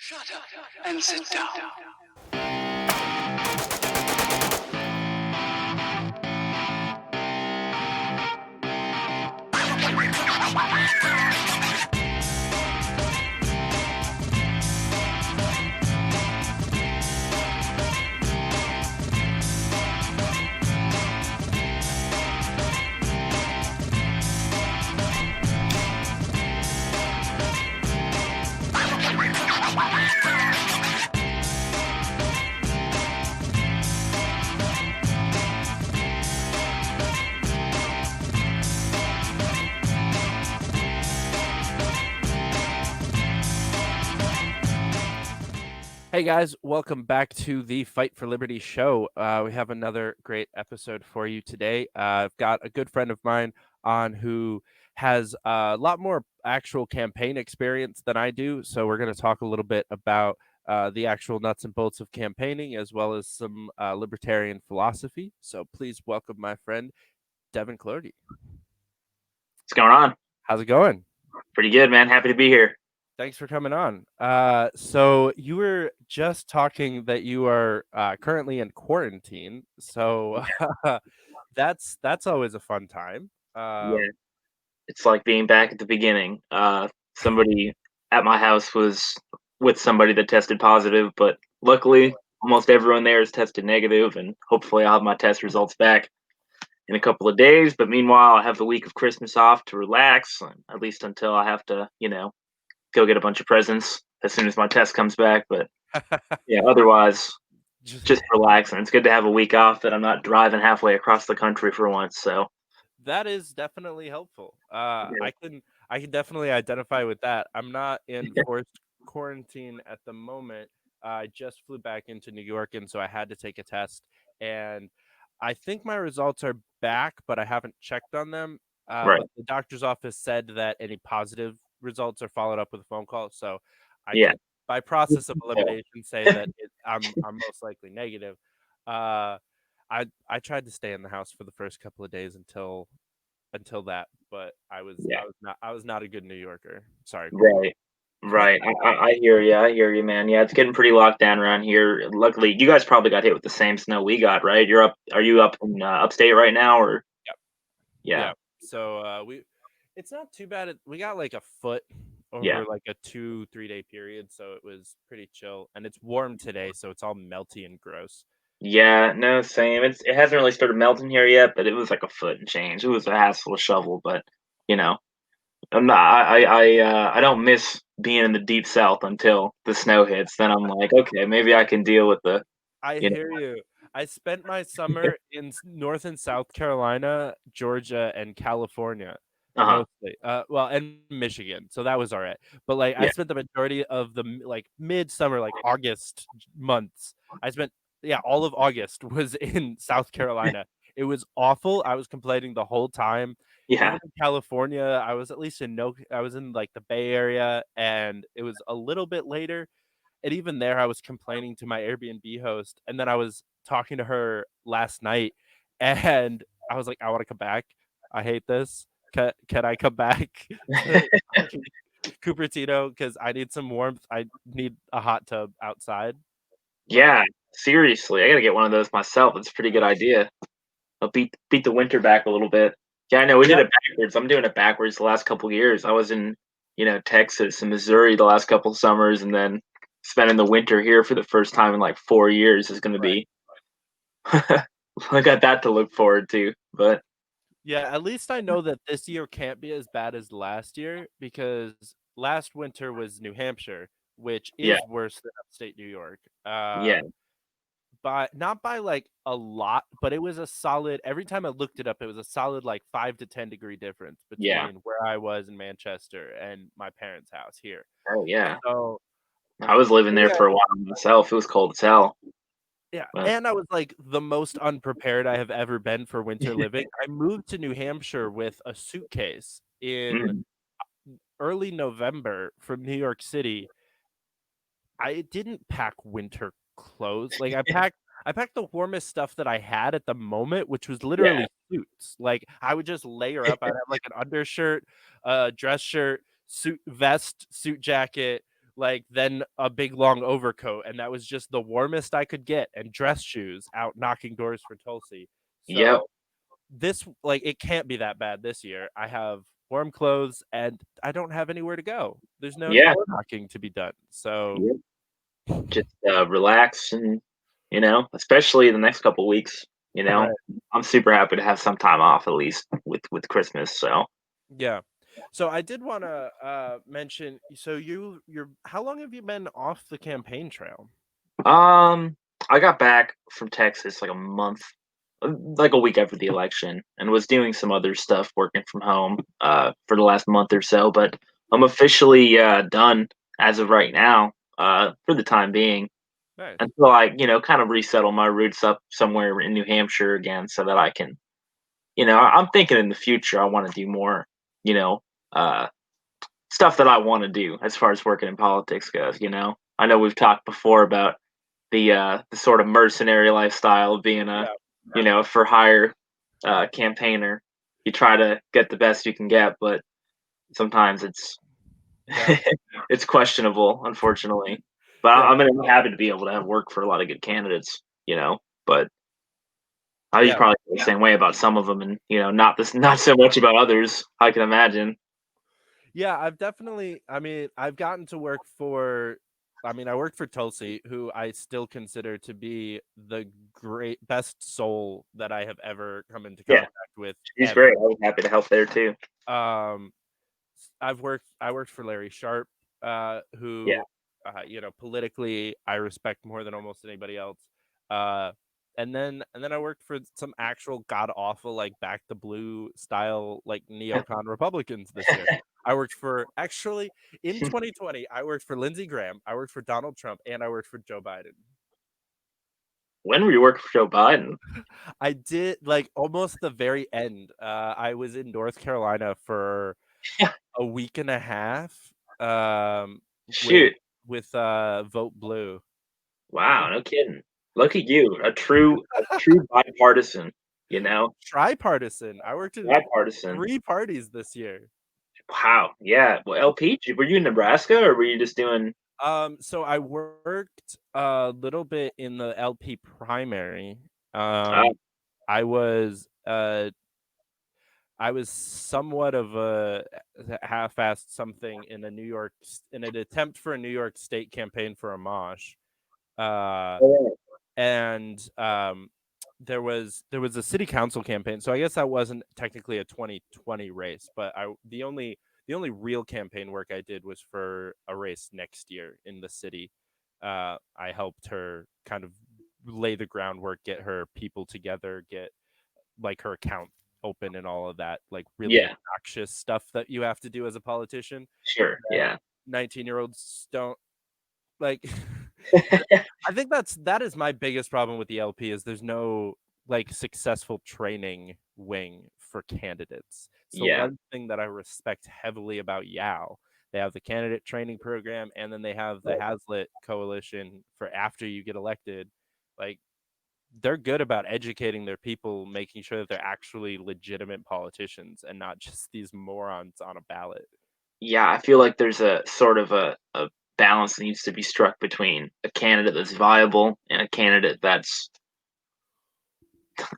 Shut up and sit down. Hey guys, welcome back to the Fight for Liberty show. We have another great episode for you today. I've got a good friend of mine on who has a lot more actual campaign experience than I do. So we're going to talk a little bit about the actual nuts and bolts of campaigning, as well as some libertarian philosophy. So please welcome my friend, Devin Cloherty. What's going on? How's it going? Pretty good, man. Happy to be here. Thanks for coming on. So you were just talking that you are currently in quarantine. So that's always a fun time. Yeah, it's like being back at the beginning. Somebody at my house was with somebody that tested positive, but luckily almost everyone there is tested negative, and hopefully I'll have my test results back in a couple of days. But meanwhile, I have the week of Christmas off to relax, at least until I have to, go get a bunch of presents as soon as my test comes back. But yeah, otherwise, just relaxing. It's good to have a week off that I'm not driving halfway across the country for once. So that is definitely helpful. yeah. I can definitely identify with that. I'm not in forced quarantine at the moment. I just flew back into New York, and so I had to take a test. And I think my results are back, but I haven't checked on them. Right. But the doctor's office said that any positive results are followed up with a phone call. So I Yeah. can, by process of elimination, say that I'm most likely negative. I tried to stay in the house for the first couple of days until that, but I was not a good New Yorker. Sorry. Right. Right. I hear you. I hear you, man. Yeah, it's getting pretty locked down around here. Luckily, you guys probably got hit with the same snow we got, right? Are you up in upstate right now, or? Yep. Yeah. Yeah. So it's not too bad. We got like a foot Yeah. over like a 2-3 day period, so it was pretty chill. And it's warm today, so it's all melty and gross. Yeah. No, same. It hasn't really started melting here yet, but it was like a foot and change. It was a hassle to shovel, but you know, I'm not. I don't miss being in the deep south until the snow hits. Then I'm like, okay, maybe I can deal with the. I You know. hear you. I spent my summer in North and South Carolina, Georgia, and California Uh-huh. mostly. Well, and Michigan, so that was all right. But like, I Yeah. spent the majority of the like midsummer, like August months. I spent all of August was in South Carolina. It was awful. I was complaining the whole time. Yeah. Even in California, I was at least I was in like the Bay Area, and it was a little bit later. And even there, I was complaining to my Airbnb host, and then I was talking to her last night, and I was like, "I want to come back. I hate this. Can I come back to Cupertino? Because I need some warmth. I need a hot tub outside." But Yeah. Seriously, I gotta get one of those myself. It's a pretty good idea. I'll beat the winter back a little bit. Yeah, I know we did yeah, it backwards. I'm doing it backwards the last couple of years. I was in, Texas and Missouri the last couple of summers, and then spending the winter here for the first time in like 4 years is going to right. be. I got that to look forward to. But Yeah, at least I know that this year can't be as bad as last year because last winter was New Hampshire, which yeah, is worse than upstate New York. yeah, By not by like a lot, but it was a solid. Every time I looked it up, it was a solid like 5 to 10 degree difference yeah. between where I was in Manchester and my parents' house here. Oh yeah. So I was living there yeah, for a while myself. It was cold as hell. yeah, But and I was like the most unprepared I have ever been for winter living. I moved to New Hampshire with a suitcase in mm, early November from New York City. I didn't pack winter clothes. Like I packed the warmest stuff that I had at the moment, which was yeah, literally suits. Like I would just layer up. I'd have like an undershirt, dress shirt, suit vest, suit jacket, like then a big long overcoat, and that was just the warmest I could get, and dress shoes out knocking doors for Tulsi. Yep. So this like it can't be that bad this year. I have warm clothes and I don't have anywhere to go. There's no Yeah. door knocking to be done. So Yep. Just relax and especially the next couple weeks. right. I'm super happy to have some time off at least with Christmas. So Yeah. So I did want to mention. So you're how long have you been off the campaign trail? I got back from Texas like a month, like a week after the election, and was doing some other stuff working from home for the last month or so. But I'm officially done as of right now for the time being Nice. until I kind of resettle my roots up somewhere in New Hampshire again, so that I can I'm thinking in the future I want to do more you know uh stuff that I want to do as far as working in politics goes. I know we've talked before about the sort of mercenary lifestyle of being a Yeah. for hire campaigner. You try to get the best you can get, but sometimes it's Yeah. it's questionable, unfortunately. But Yeah. I'm happy to be able to have work for a lot of good candidates. But I was Yeah. probably the same way about some of them, and not so much about others. I can imagine. Yeah, I've definitely I mean, I've gotten to work for I worked for Tulsi, who I still consider to be the great best soul that I have ever come into Yeah, contact with she's ever. great. I was happy to help there too. Um I worked for Larry Sharp, Yeah. who politically I respect more than almost anybody else. Uh and then I worked for some actual god awful like back the blue style like neocon Republicans this year. I worked for actually in 2020, I worked for Lindsey Graham, I worked for Donald Trump, and I worked for Joe Biden. When were you working for Joe Biden? I did like almost the very end. I was in North Carolina for a week and a half with Shoot. Vote Blue. Wow, no kidding. Look at you, a true bipartisan, you know? Tripartisan. I worked in Bipartisan. 3 parties this year. Wow, yeah. Well, LP, were you in Nebraska or were you just doing So I worked a little bit in the LP primary. uh, Um, I was I was somewhat of a half-assed something in in an attempt for a New York State campaign for Amash. Uh, oh, and there was a city council campaign, so I guess that wasn't technically a 2020 race, but the only real campaign work I did was for a race next year in the city. I helped her kind of lay the groundwork, get her people together, get like her account open and all of that like really yeah, obnoxious stuff that you have to do as a politician sure, that yeah. 19-year-olds don't like. I think that is my biggest problem with the LP is there's no like successful training wing for candidates. It's the Yeah, one thing that I respect heavily about Yao. They have the candidate training program, and then they have the right. Hazlitt Coalition for after you get elected. Like they're good about educating their people, making sure that they're actually legitimate politicians and not just these morons on a ballot. Yeah, I feel like there's a sort of a balance that needs to be struck between a candidate that's viable and a candidate that's,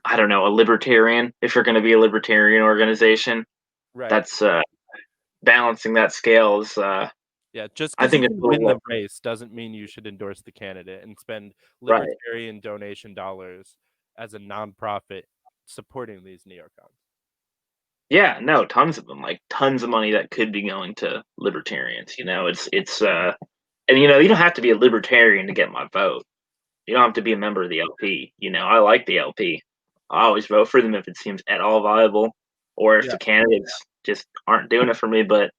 I don't know, a libertarian, if you're gonna be a libertarian organization. Right. That's, balancing that scale is, Yeah, just I because you think it's can a win little the race doesn't mean you should endorse the candidate and spend right. libertarian donation dollars as a nonprofit supporting these neocons. Yeah, no, tons of them, like, tons of money that could be going to libertarians, and, you don't have to be a libertarian to get my vote. You don't have to be a member of the LP, I like the LP. I always vote for them if it seems at all viable or if Yeah. the candidates just aren't doing it for me, but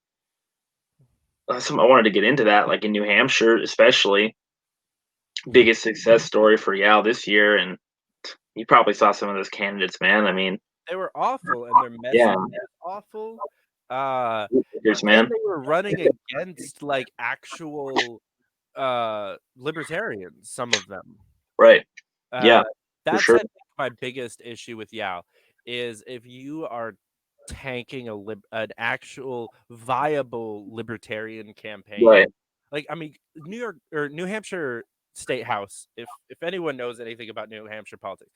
I wanted to get into that, like, in New Hampshire, especially. Biggest success story for Yao this year, and you probably saw some of those candidates, man. I mean, They were awful and their yeah, message was awful. Uh here's and man. they were running against like actual libertarians, some of them. Right. Uh, Yeah, for that's sure. I think my biggest issue with Yao is if you are tanking an actual viable libertarian campaign, Right. Like, I mean, New York or New Hampshire State House, if anyone knows anything about New Hampshire politics,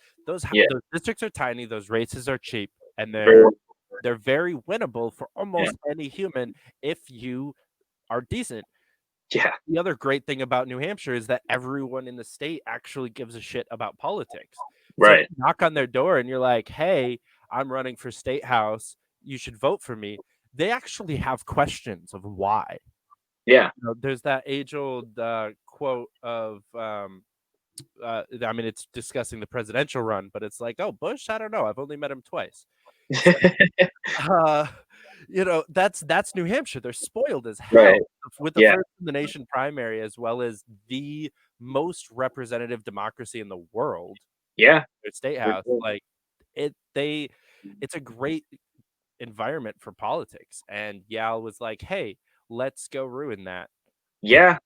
Yeah. those districts are tiny, those races are cheap, and Very, they're very winnable for yeah. almost any human if you are decent. Yeah. The other great thing about New Hampshire is that everyone in the state actually gives a shit about politics. So if Right. you knock on their door and you're like, "Hey, I'm running for state house. You should vote for me." They actually have questions of why. Yeah. You know, there's that age-old quote of, I mean, it's discussing the presidential run, but it's like, "Oh, Bush? I don't know. I've only met him twice." It's like, uh, you know, that's New Hampshire. They're spoiled as hell Right. with the Yeah. first in the nation primary, as well as the most representative democracy in the world, Yeah. their state For house. sure. Like it's a great environment for politics. And Yal was like, "Hey, let's go ruin that." Yeah.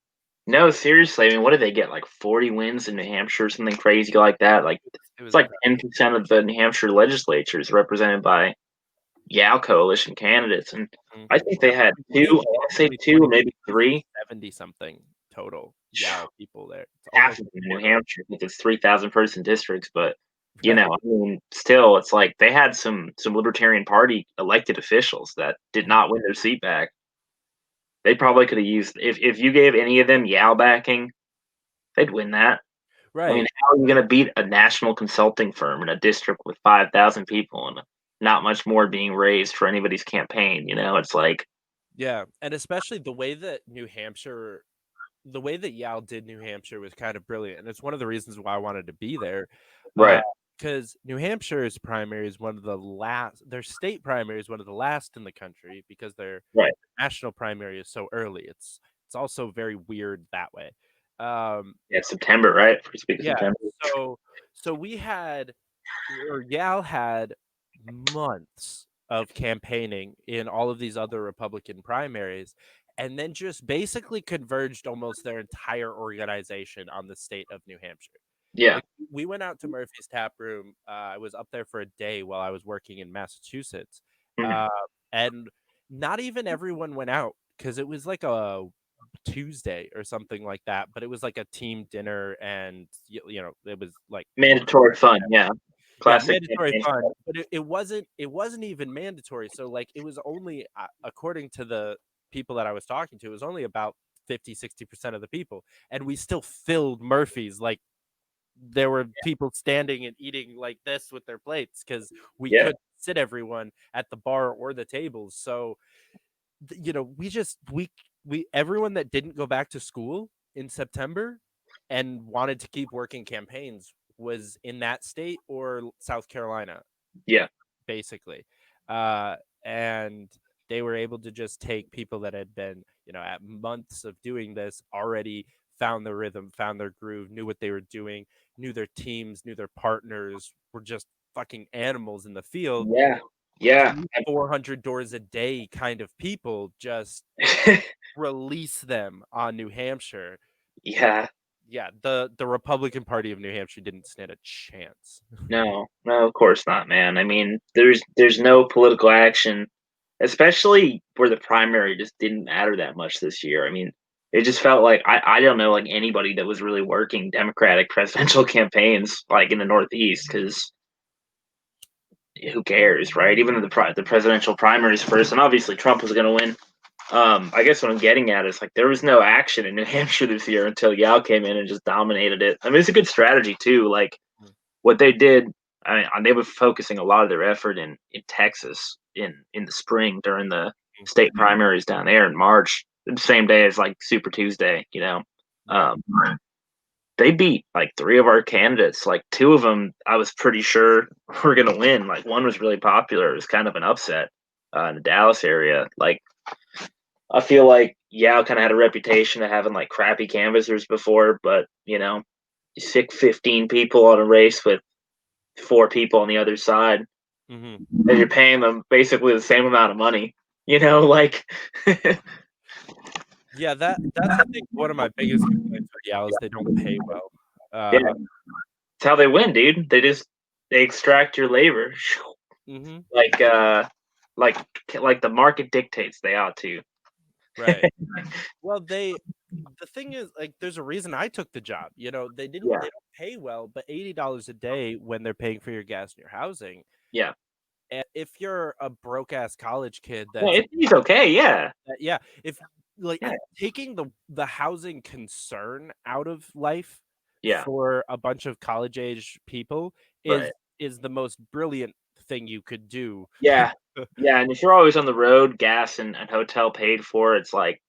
No, seriously. I mean, what did they get? Like 40 wins in New Hampshire, something crazy like that. Like It it's was like incredible. 10% of the New Hampshire legislature is represented by coalition candidates, and Mhm. I think they had Only two. I want to say only two or maybe three. 70 something total Yal people there. It's Half almost of a them in New quarter. Hampshire because it's 3,000 person districts, but Right. I mean, still, it's like they had some Libertarian Party elected officials that did Mhm. not win their seat back. They probably could have used if you gave any of them Yao backing, they'd win that. I mean, Right. how are you going to beat a national consulting firm in a district with 5,000 people and not much more being raised for anybody's campaign? It's like, Yeah, and especially the way that Yale did New Hampshire was kind of brilliant, and it's one of the reasons why I wanted to be there. right, Because New Hampshire's primary is one of the last. Their state primary is one of the last in the country because their right. national primary is so early. It's also very weird that way. Um, Yeah, September, right? First week of yeah, September. so we had or Yale had months of campaigning in all of these other Republican primaries, and then just basically converged almost their entire organization on the state of New Hampshire. Yeah. Like, we went out to Murphy's Tap Room. I was up there for a day while I was working in Massachusetts, Mhm. uh, and not even everyone went out because it was like a Tuesday or something like that. But it was like a team dinner, and it was like Mandatory fun, yeah. yeah, Classic mandatory campaign fun, stuff. but it wasn't even mandatory. So like it was only according to the people that I was talking to, it was only about 50-60% of the people, and we still filled Murphy's. Like there were people standing and eating like this with their plates because we Yeah, couldn't sit everyone at the bar or the tables. So we everyone that didn't go back to school in September and wanted to keep working campaigns was in that state or South Carolina, yeah, basically. Uh, and they were able to just take people that had been, at months of doing this already found their rhythm, found their groove, knew what they were doing, knew their teams, knew their partners, were just fucking animals in the field. yeah, yeah. 400 doors a day kind of people just release them on New Hampshire. Yeah, Yeah, the Republican Party of New Hampshire didn't stand a chance. no, no, of course not, man. I mean, there's no political action, especially where the primary just didn't matter that much this year. I mean, it just felt like I don't know like anybody that was really working Democratic presidential campaigns like in the Northeast because who cares, right? Even if the presidential primaries first, and obviously Trump was going to win. I guess what I'm getting at is like there was no action in New Hampshire this year until Yao came in and just dominated it. I mean, it's a good strategy too. Like what they did, I mean, they were focusing a lot of their effort in Texas in the spring during the state primaries down there in March, the same day as like Super Tuesday. Right. Um, they beat like three of our candidates. Like two of them, I was pretty sure were gonna win. Like one was really popular. It was kind of an upset in the Dallas area. Like I feel like Yao kind of had a reputation of having like crappy canvassers before, but you stick 15 people on a race with four people on the other side, Hmm. and you're paying them basically the same amount of money. Like Yeah, that's I think one of my biggest complaints with Yale is they don't pay well. yeah, Uh, it's how they win, dude. They extract your labor, hmm. like like the market dictates they ought to. Right. Well, the thing is, like, there's a reason I took the job. They Yeah. don't pay well, but $80 a day when they're paying for your gas and your housing. Yeah. And if you're a broke ass college kid Yeah, that's he's okay. Yeah. yeah, if like Yeah. taking the housing concern out of life Yeah. for a bunch of college age people Right. is the most brilliant thing you could do. Yeah. Yeah. And if you're always on the road, gas and hotel paid for, it's like,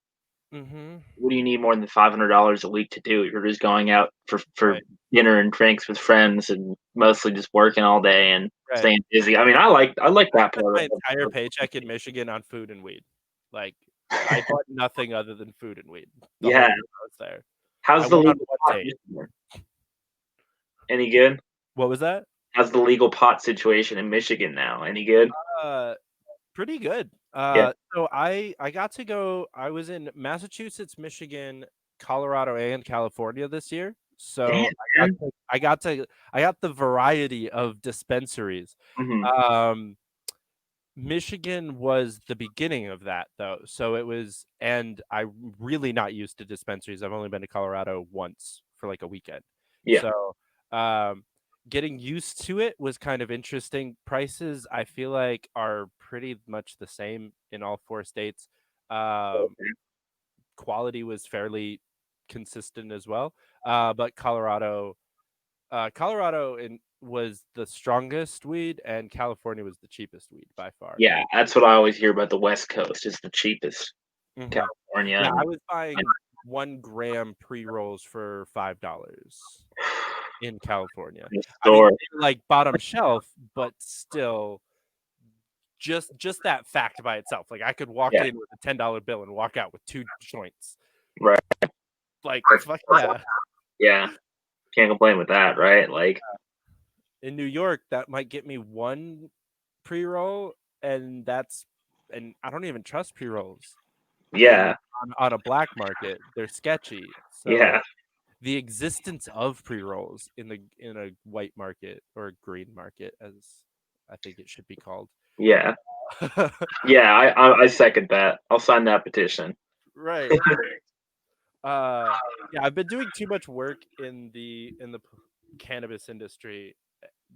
Mm-hmm. what do you need more than $500 a week to do? You're just going out for Right. dinner and drinks with friends and mostly just working all day and Right. staying busy. I mean, I like that Spent part my of entire paycheck in Michigan on food and weed. Like, I bought nothing other than food and weed the whole Yeah. time I was there. I How's the went on legal one pot date. in Michigan? Any good? What was that? How's the legal pot situation in Michigan now? Any good? Uh, Pretty good. Yeah. So I got to go. I was in Massachusetts, Michigan, Colorado, and California this year. So Damn, man. I got the variety of dispensaries. Mhm. Um, Michigan was the beginning of that though. So it was, and I'm really not used to dispensaries. I've only been to Colorado once for like a weekend. Yeah. So um getting used to it was kind of interesting. Prices I feel like are pretty much the same in all four states. Um Okay. Quality was fairly consistent as well. But was the strongest weed, and California was the cheapest weed by far. Yeah, that's what I always hear about the West Coast, is the cheapest. Mhm. California Yeah, I and was buying 1 gram pre-rolls for $5 in California. the I mean, store. they were, like, bottom shelf, but still, just that fact by itself, like, I could walk Yeah, in with a $10 bill and walk out with 2 joints. right. Like, fuck yeah. Yeah, can't complain with that, right? Like, In New York, that might get me 1 pre-roll, and I don't even trust pre-rolls in yeah, on a black market. They're sketchy, so yeah, the existence of pre-rolls in a white market or a green market, as I think it should be called. yeah, yeah. I second that. I'll sign that petition. Right. Uh, yeah, I've been doing too much work cannabis industry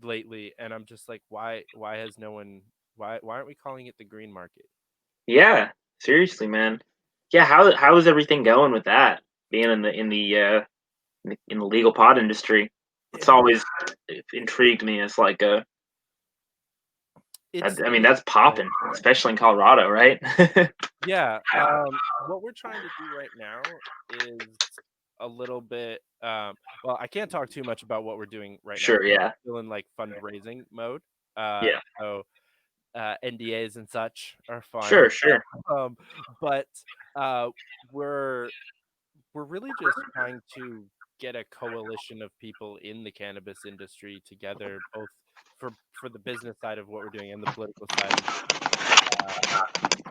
lately, and I'm just like, why has no one why aren't we calling it the green market? Yeah, seriously, man. Yeah, how is everything going with that? Being in the legal pot industry, it's Yeah, always intrigued me. It's like it's I mean, that's popping, especially in Colorado, right? yeah. What we're trying to do right now is a little bit. Well, I can't talk too much about what we're doing right now Sure, because yeah, we're still in like fundraising mode. yeah, So NDAs and such are fine. sure, sure, Um, but uh, we're we're really just trying to get a coalition of people in the cannabis industry together, both for the business side of what we're doing and the political side,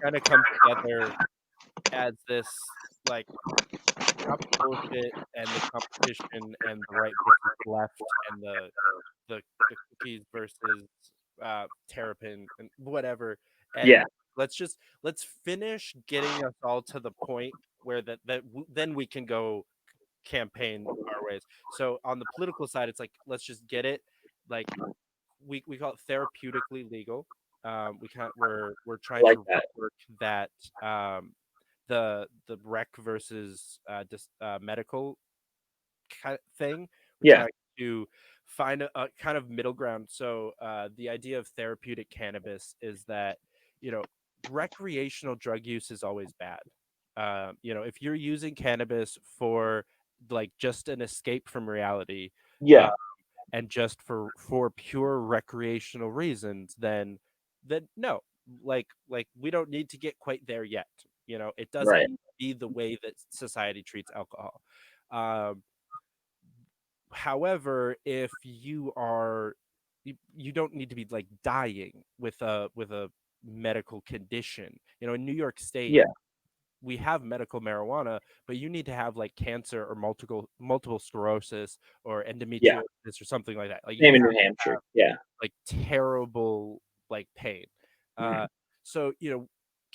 kind of come together as this like stop the bullshit and the competition and the right versus left and the cookies versus terrapin and whatever, yeah, and let's finish getting us all to the point where then we can go campaign our ways. So on the political side, it's like let's just get it, like we call it therapeutically legal. We're I trying like to that. rework that, the rec versus medical thing. We're Yeah, trying to find a kind of middle ground. So the idea of therapeutic cannabis is that recreational drug use is always bad. If you're using cannabis for like just an escape from reality, uh, yeah, and just for pure recreational reasons, then no, like we don't need to get quite there yet. It doesn't right, need to be the way that society treats alcohol. um However, if you don't need to be like dying with a medical condition. In New York State, yeah, we have medical marijuana, but you need to have like cancer or multiple sclerosis or yeah. endometriosis or something like that. Like Same you in have New Hampshire. Yeah, like terrible like pain. mhm, So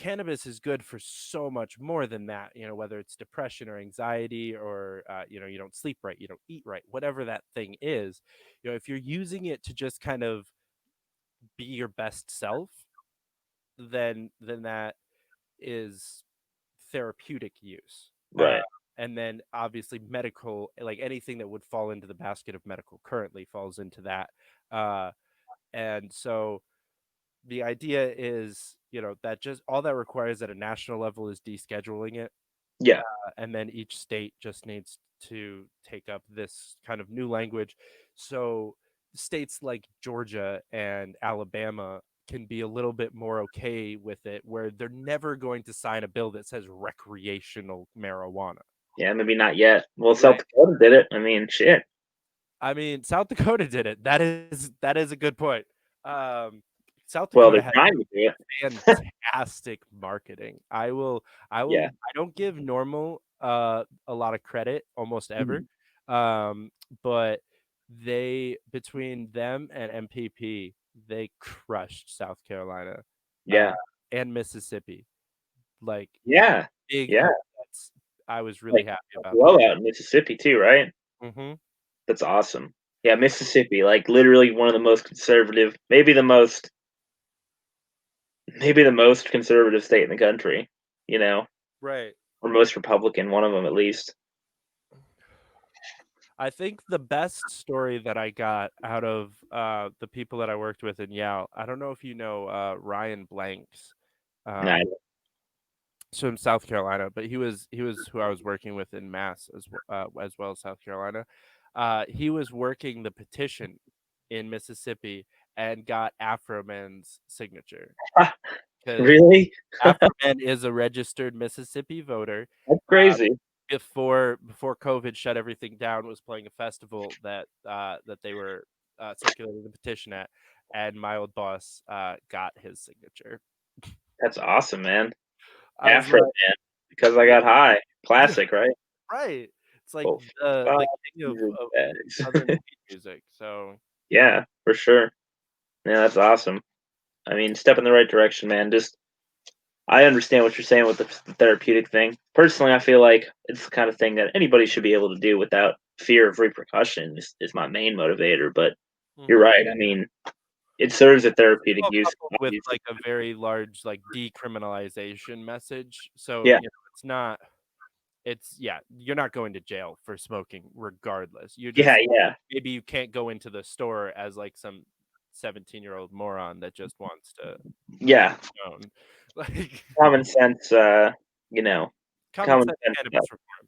cannabis is good for so much more than that, whether it's depression or anxiety or, you don't sleep right, you don't eat right, whatever that thing is, if you're using it to just kind of be your best self, then that is therapeutic use. Right. And then obviously medical, like anything that would fall into the basket of medical currently falls into that. And so the idea is, that just all that requires at a national level is descheduling it. Yeah. And then each state just needs to take up this kind of new language. So states like Georgia and Alabama can be a little bit more okay with it, where they're never going to sign a bill that says recreational marijuana. Yeah, maybe not yet. Well, South Right. Dakota did it. I mean, shit. I mean, South Dakota did it. That is a good point. South Well, Dakota they're has trying to do it. fantastic marketing. I Yeah. don't give Normal a lot of credit almost ever. Mhm. But they, between them and MPP, they crushed South Carolina uh Yeah. and Mississippi. Like Yeah. big Yeah. upsets. I was really Like happy a about that. blowout in Mississippi too, right? Mhm. That's awesome. Yeah, Mississippi, like literally one of the most conservative, maybe the most conservative state in the country, you know, Right. or most Republican, one of them at least. I think the best story that I got out of the people that I worked with in Yale, I don't know if you know Ryan Blanks. Nice. So in South Carolina, but he was who I was working with in Mass as well as South Carolina. He was working the petition in Mississippi and got Afroman's signature, because Really? Afroman is a registered Mississippi voter. That's Uh, crazy. before COVID shut everything down, was playing a festival that they were circulating the petition at, and my old boss got his signature. That's awesome, man. I was Afro like, man, because I got high. Classic, right? right. It's like Well, the king of bags. Southern weed music. So Yeah, for sure. Yeah, that's awesome. I mean, step in the right direction, man. Just I understand what you're saying with the therapeutic thing. Personally, I feel like it's the kind of thing that anybody should be able to do without fear of repercussion is my main motivator. But you're mhm. right. I mean, it serves a therapeutic Well, use, coupled with obviously. like a very large like decriminalization message. So Yeah, it's not. It's yeah, you're not going to jail for smoking regardless. You're yeah, just, yeah, maybe you can't go into the store as like some 17-year-old moron that just wants to yeah. own. Like Common sense, you know, common common sense sense stuff. cannabis reform.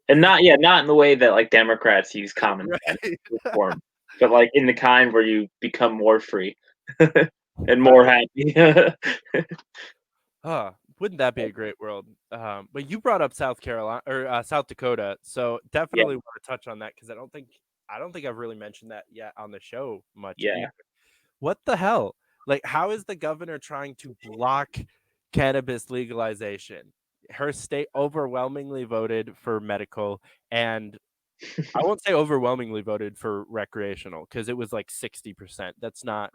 And not, yeah, not in the way that like Democrats use common sense Right. reform, but like in the kind where you become more free and I more happy. wouldn't that be a great world? But you brought up South Carolina or South Dakota, so Yeah, definitely want to touch on that because I don't think I've really mentioned that yet on the show much yeah. either. What the hell? Like, how is the governor trying to block cannabis legalization? Her state overwhelmingly voted for medical, and I won't say overwhelmingly voted for recreational because it was like 60%. It's not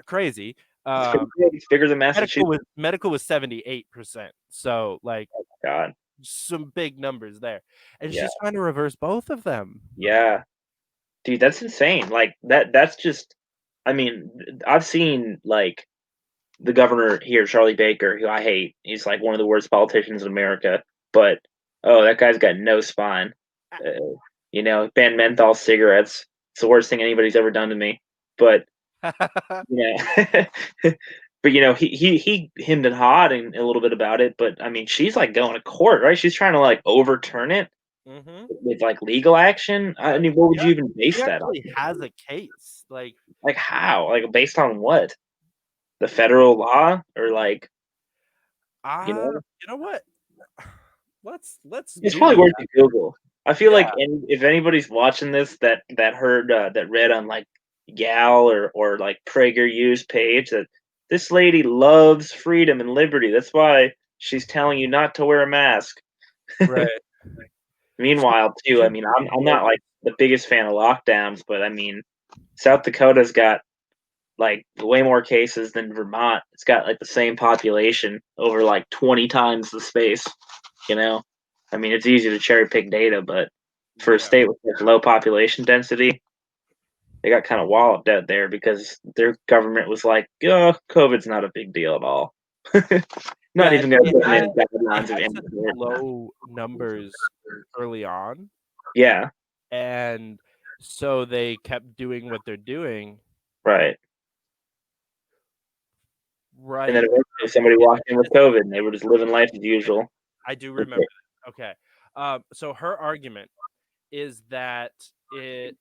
crazy. It's pretty big. It's bigger than Medical Massachusetts. was medical was 78%. So like God. some big numbers there. And Yeah. she's trying to reverse both of them. Yeah. Dude, that's insane. Like that's just I mean, I've seen like the governor here, Charlie Baker, who I hate. He's like one of the worst politicians in America, but oh, that guy's got no spine. Banned menthol cigarettes. It's the worst thing anybody's ever done to me. But yeah, but he hemmed and hawed and a little bit about it. But I mean, she's like going to court, right? She's trying to like overturn it Mhm. with like legal action. I Yep. mean, what would Yeah, you even she base that on? actually has a case. Like, Like how? Like based on what? The federal law or like you know? you know what? Let's It's probably Google worth that. a Google. I feel Yeah. like if anybody's watching this that heard that read on like Gal or like PragerU's page that this lady loves freedom and liberty. That's why she's telling you not to wear a mask. Right. She Meanwhile, too, I should mean, be I'm not more. like the biggest fan of lockdowns, but I mean, South Dakota's got like way more cases than Vermont. It's got like the same population over like 20 times the space. You know, I mean, it's easy to cherry pick data, but for a state with such low population density, they got kind of walloped out there because their government was like, "Oh, COVID's not a big deal at all." Not even going to put in guidelines of such low numbers early on. Yeah. And so they kept doing what they're doing. Right. Right. And then eventually somebody walked in with COVID and they were just living life as usual. I do remember that. Okay. So her argument is that because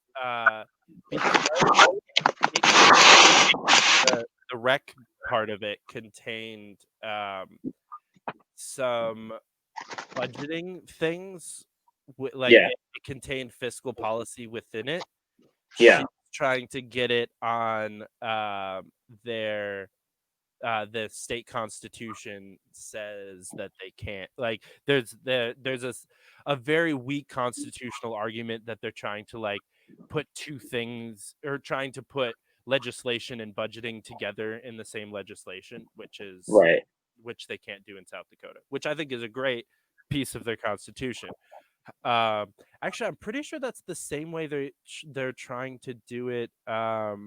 the rec part of it contained some budgeting things, it contained fiscal policy within it. Yeah. She's trying to get it on their the state constitution says that they can't. Like there's a very weak constitutional argument that they're trying to like put two things, or trying to put legislation and budgeting together in the same legislation, which they can't do in South Dakota, which I think is a great piece of their constitution. Actually, I'm pretty sure that's the same way they're trying to do it. There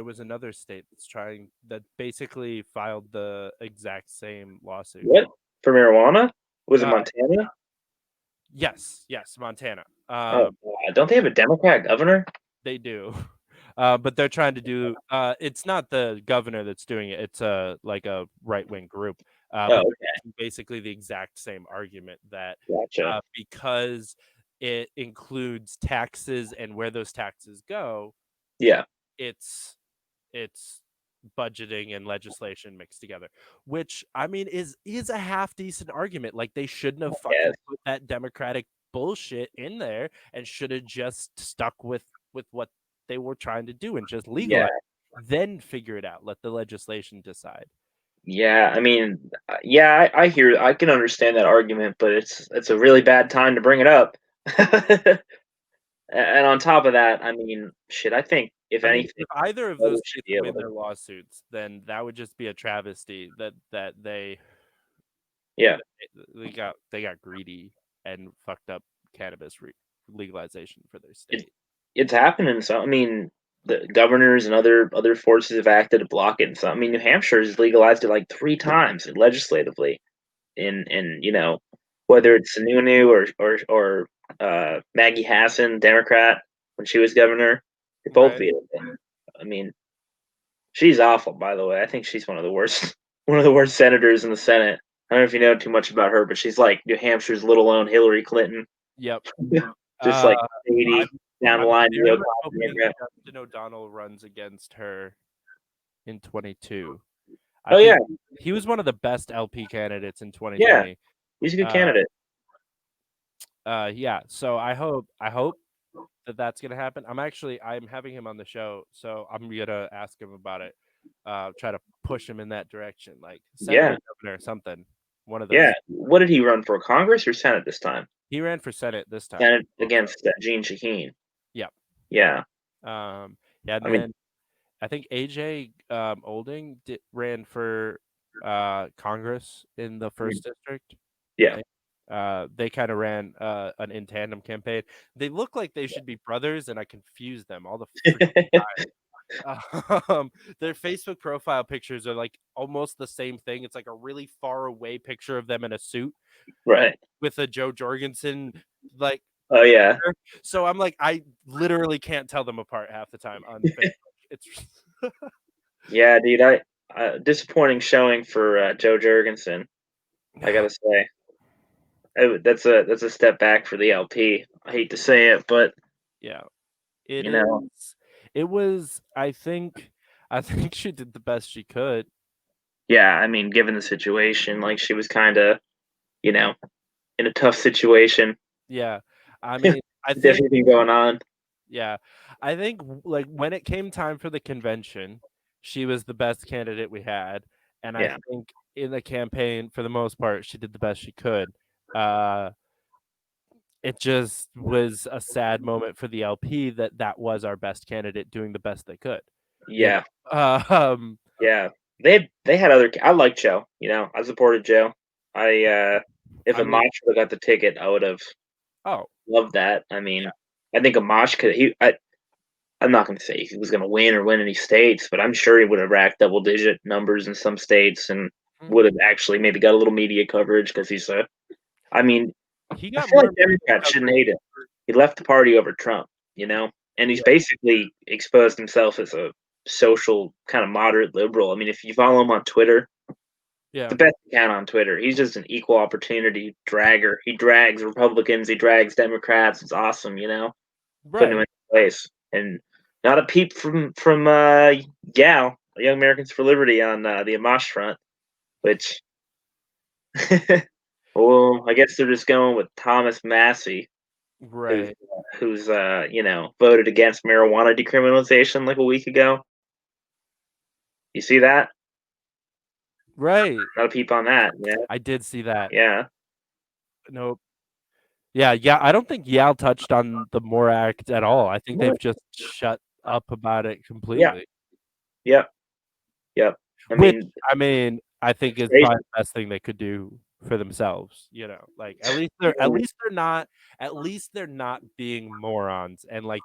was another state that basically filed the exact same lawsuit. What? For marijuana? Was it Montana? Yes, Montana. Oh, God. Don't they have a Democrat governor? They do. But they're trying to do it's not the governor that's doing it. It's like a right-wing group. But basically the exact same argument that because it includes taxes and where those taxes go, it's budgeting and legislation mixed together, which I mean is a half decent argument. Like they shouldn't have fucking put that Democratic bullshit in there and should have just stuck with what they were trying to do and just legalize, then figure it out. Let the legislation decide. Yeah, I mean, I hear, I can understand that argument, but it's a really bad time to bring it up. And on top of that, I mean, shit, I think if anything, if either of those states win their lawsuits, then that would just be a travesty that they they got greedy and fucked up cannabis legalization for their state. It's happening. So I mean, the governors and other forces have acted to block it. And so I mean, New Hampshire has legalized it like 3 times legislatively, and you know, whether it's Sununu or Maggie Hassan, Democrat, when she was governor, they both vetoed it. I mean, she's awful, by the way. I think she's one of the worst senators in the Senate. I don't know if you know too much about her, but she's like New Hampshire's little own Hillary Clinton. Yep. Just like shady, down the line. Justin O'Donnell runs against her in 22. He was one of the best LP candidates in 2020. Yeah, he's a good candidate. So I hope that's gonna happen. I'm having him on the show, so I'm gonna ask him about it. Try to push him in that direction, like Senate, governor, or something. One of those. Yeah. What did he run for? Congress or Senate this time? He ran for Senate this time. Senate against Gene Shaheen. Yep. Yeah. Then I think AJ Olding ran for Congress in the first district. Yeah. They kind of ran an in tandem campaign. They look like they should be brothers, and I confuse them all the freaking time. Their Facebook profile pictures are like almost the same thing. It's like a really far away picture of them in a suit, right, with a Joe Jorgensen like. Oh yeah. Picture. So I'm like, I literally can't tell them apart half the time on Facebook. It's yeah, dude. Disappointing showing for Joe Jorgensen. I gotta say, that's a step back for the LP. I hate to say it, but yeah, it was. I think she did the best she could. Yeah, I mean, given the situation, like she was kind of, in a tough situation. Yeah, I mean, I think everything going on. Yeah, I think like when it came time for the convention, she was the best candidate we had, and I think in the campaign, for the most part, she did the best she could. it just was a sad moment for the LP that was our best candidate doing the best they could. Yeah, Um, yeah. They had other. I like Joe. I supported Joe. If I mean, Amash would have got the ticket, I would have oh loved that. I mean, I think Amash could. I'm not going to say he was going to win any states, but I'm sure he would have racked double digit numbers in some states and would have actually maybe got a little media coverage because he's a. I mean, he I got feel like more Democrats shouldn't coverage. hate him. He left the party over Trump, and he's Yeah, basically exposed himself as a social kind of moderate liberal. I mean, if you follow him on Twitter, yeah, the best you can on Twitter, he's just an equal opportunity dragger. He drags Republicans, he drags Democrats. It's awesome, putting him right. in place. And not a peep from Gal, Young Americans for Liberty on the Amash front, which well, I guess they're just going with Thomas Massey, who's Right. who's voted against marijuana decriminalization like a week ago. You see that? Right. Not a peep on that. Yeah, I did see that. yeah. Nope. Yeah, yeah. I don't think Yale touched on the Moore Act at all. I think they've just shut up about it Yeah. completely. Yep. Yep. I Which mean, I think it's is crazy. probably the best thing they could do for themselves. Like at least they're not being morons and like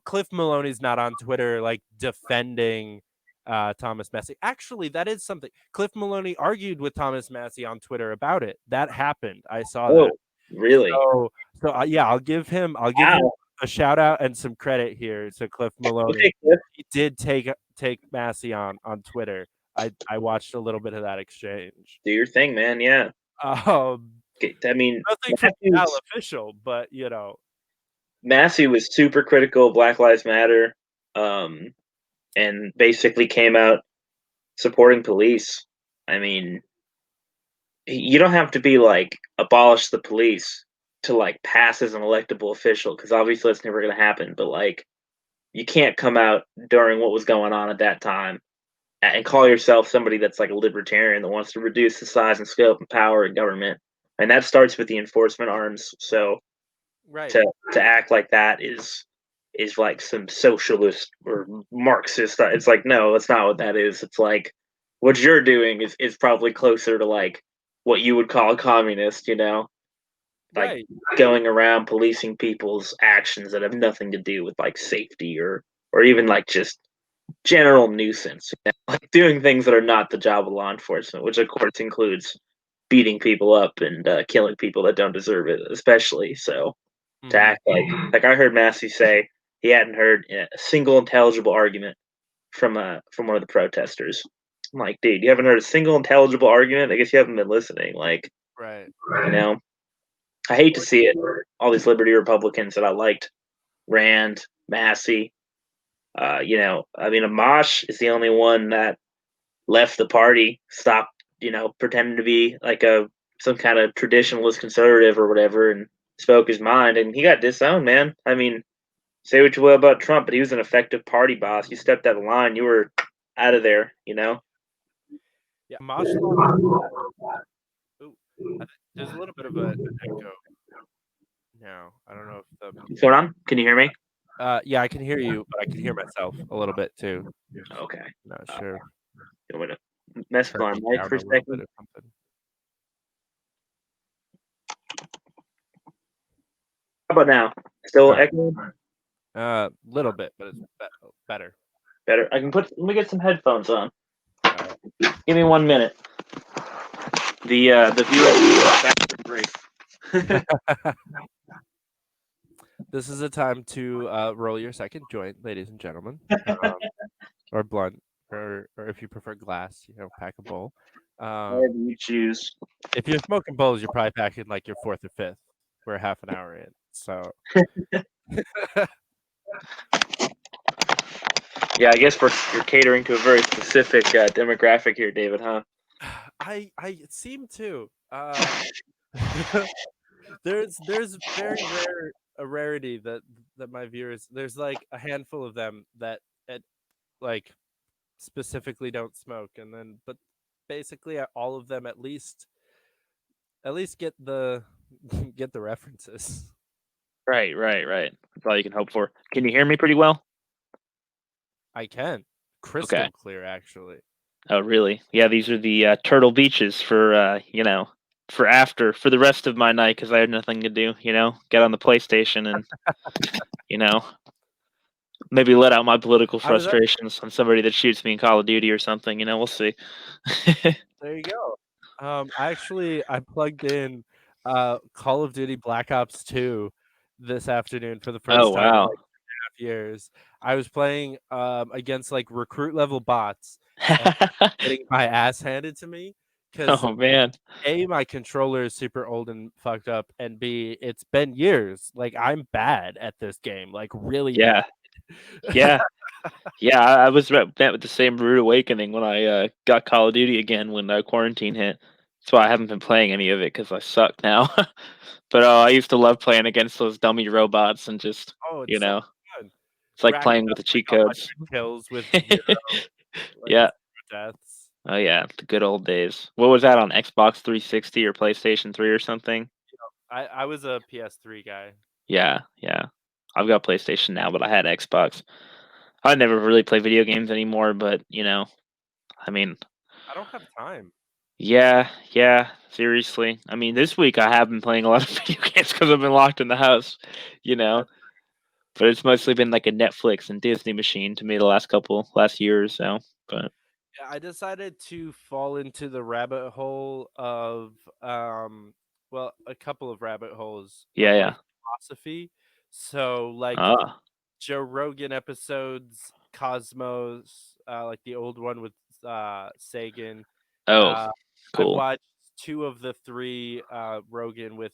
Cliff Maloney's not on Twitter like defending Thomas Massey. Actually, that is something. Cliff Maloney argued with Thomas Massey on Twitter about it. That happened. I saw that. Oh, really? Yeah, I'll give him Wow. a shout out and some credit here to Cliff Maloney. Okay, Cliff, He did take Massey on Twitter. I watched a little bit of that exchange. do your thing, man. Yeah. Um, I mean, Nothing from Massey Cal was, official, but Massey was super critical of Black Lives Matter, um, and basically came out supporting police. I mean, you don't have to be like abolish the police to like pass as an electable official because obviously that's never going to happen. But like, you can't come out during what was going on at that time and call yourself somebody that's like a libertarian that wants to reduce the size and scope and power of government. And that starts with the enforcement arms. So right, to act like that is like some socialist or Marxist. It's like no, that's not what that is. It's like what you're doing is probably closer to like what you would call a communist. Like right, going around policing people's actions that have nothing to do with like safety or even like just general nuisance. Like doing things that are not the job of law enforcement, which of course includes beating people up and killing people that don't deserve it, especially so to mhm, act like I heard Massey say he hadn't heard a single intelligible argument from one of the protesters. I'm like, dude, you haven't heard a single intelligible argument? I guess you haven't been listening. Like, right, you know, I hate to see it. All these liberty Republicans that I liked, Rand, Massey, I mean, Amash is the only one that left the party, stopped, pretending to be like some kind of traditionalist conservative or whatever, and spoke his mind, and he got disowned, man. I mean, say what you will about Trump, but he was an effective party boss. You stepped out of line, you were out of there. yeah. Mosh lost. Ooh, there's a little bit of an echo now. I don't know if the What's going on? Can you hear me? yeah, I can hear you, but I can hear myself a little bit too. Okay. Not sure. You want to mess with Turn my me mic down for a a little bit second? or something. How about now? Still All right. echoing? Little bit, but it's better. Better. Let me get some headphones on. All right. Give me 1 minute. The viewer break. This is a time to roll your second joint, ladies and gentlemen, or blunt, or if you prefer glass, pack a bowl. Whatever you choose. If you're smoking bowls, you're probably packing like your fourth or fifth. We're half an hour in, so Yeah, I guess you're catering to a very specific demographic here, David, huh? I seem to. There's very rare a rarity that my viewers there's like a handful of them that like specifically don't smoke, but basically all of them at least get the get the references. Right. That's all you can hope for. Can you hear me pretty well? I can. Crystal clear, actually. Oh, really? Yeah, these are the Turtle Beaches for for the rest of my night because I had nothing to do. Get on the PlayStation and maybe let out my political I was frustrations on somebody that shoots me in Call of Duty or something. We'll see. There you go. I plugged in Call of Duty Black Ops 2 this afternoon for the Oh, first time in wow. like 2.5 years. I was playing against like recruit level bots and getting my ass handed to me because Oh, man. A, my controller is super old and fucked up, and B, it's been years. Like I'm bad at this game, like really Yeah. bad. Yeah, I was met with the same rude awakening when I got Call of Duty again when quarantine hit. That's why I haven't been playing any of it because I suck now. But I used to love playing against those dummy robots and just, Oh, you it's so know, fun. it's like Racking playing with up the like cheat codes. 100 kills with zero, like Yeah. zero deaths. Oh yeah, the good old days. What was that on Xbox 360 or PlayStation 3 or something? I was a PS3 guy. Yeah. I've got PlayStation now, but I had Xbox. I never really play video games anymore, but I mean, I don't have time. yeah, seriously. I mean, this week I have been playing a lot of video games because I've been locked in the house, you know. That's But it's mostly been like a Netflix and Disney machine to me the last year or so. But Yeah, I decided to fall into the rabbit hole of well, a couple of rabbit holes of yeah. like philosophy. So like Ah, Joe Rogan episodes, Cosmos, like the old one with Sagan. oh, Uh I've cool. watched 2 of the 3 Rogan with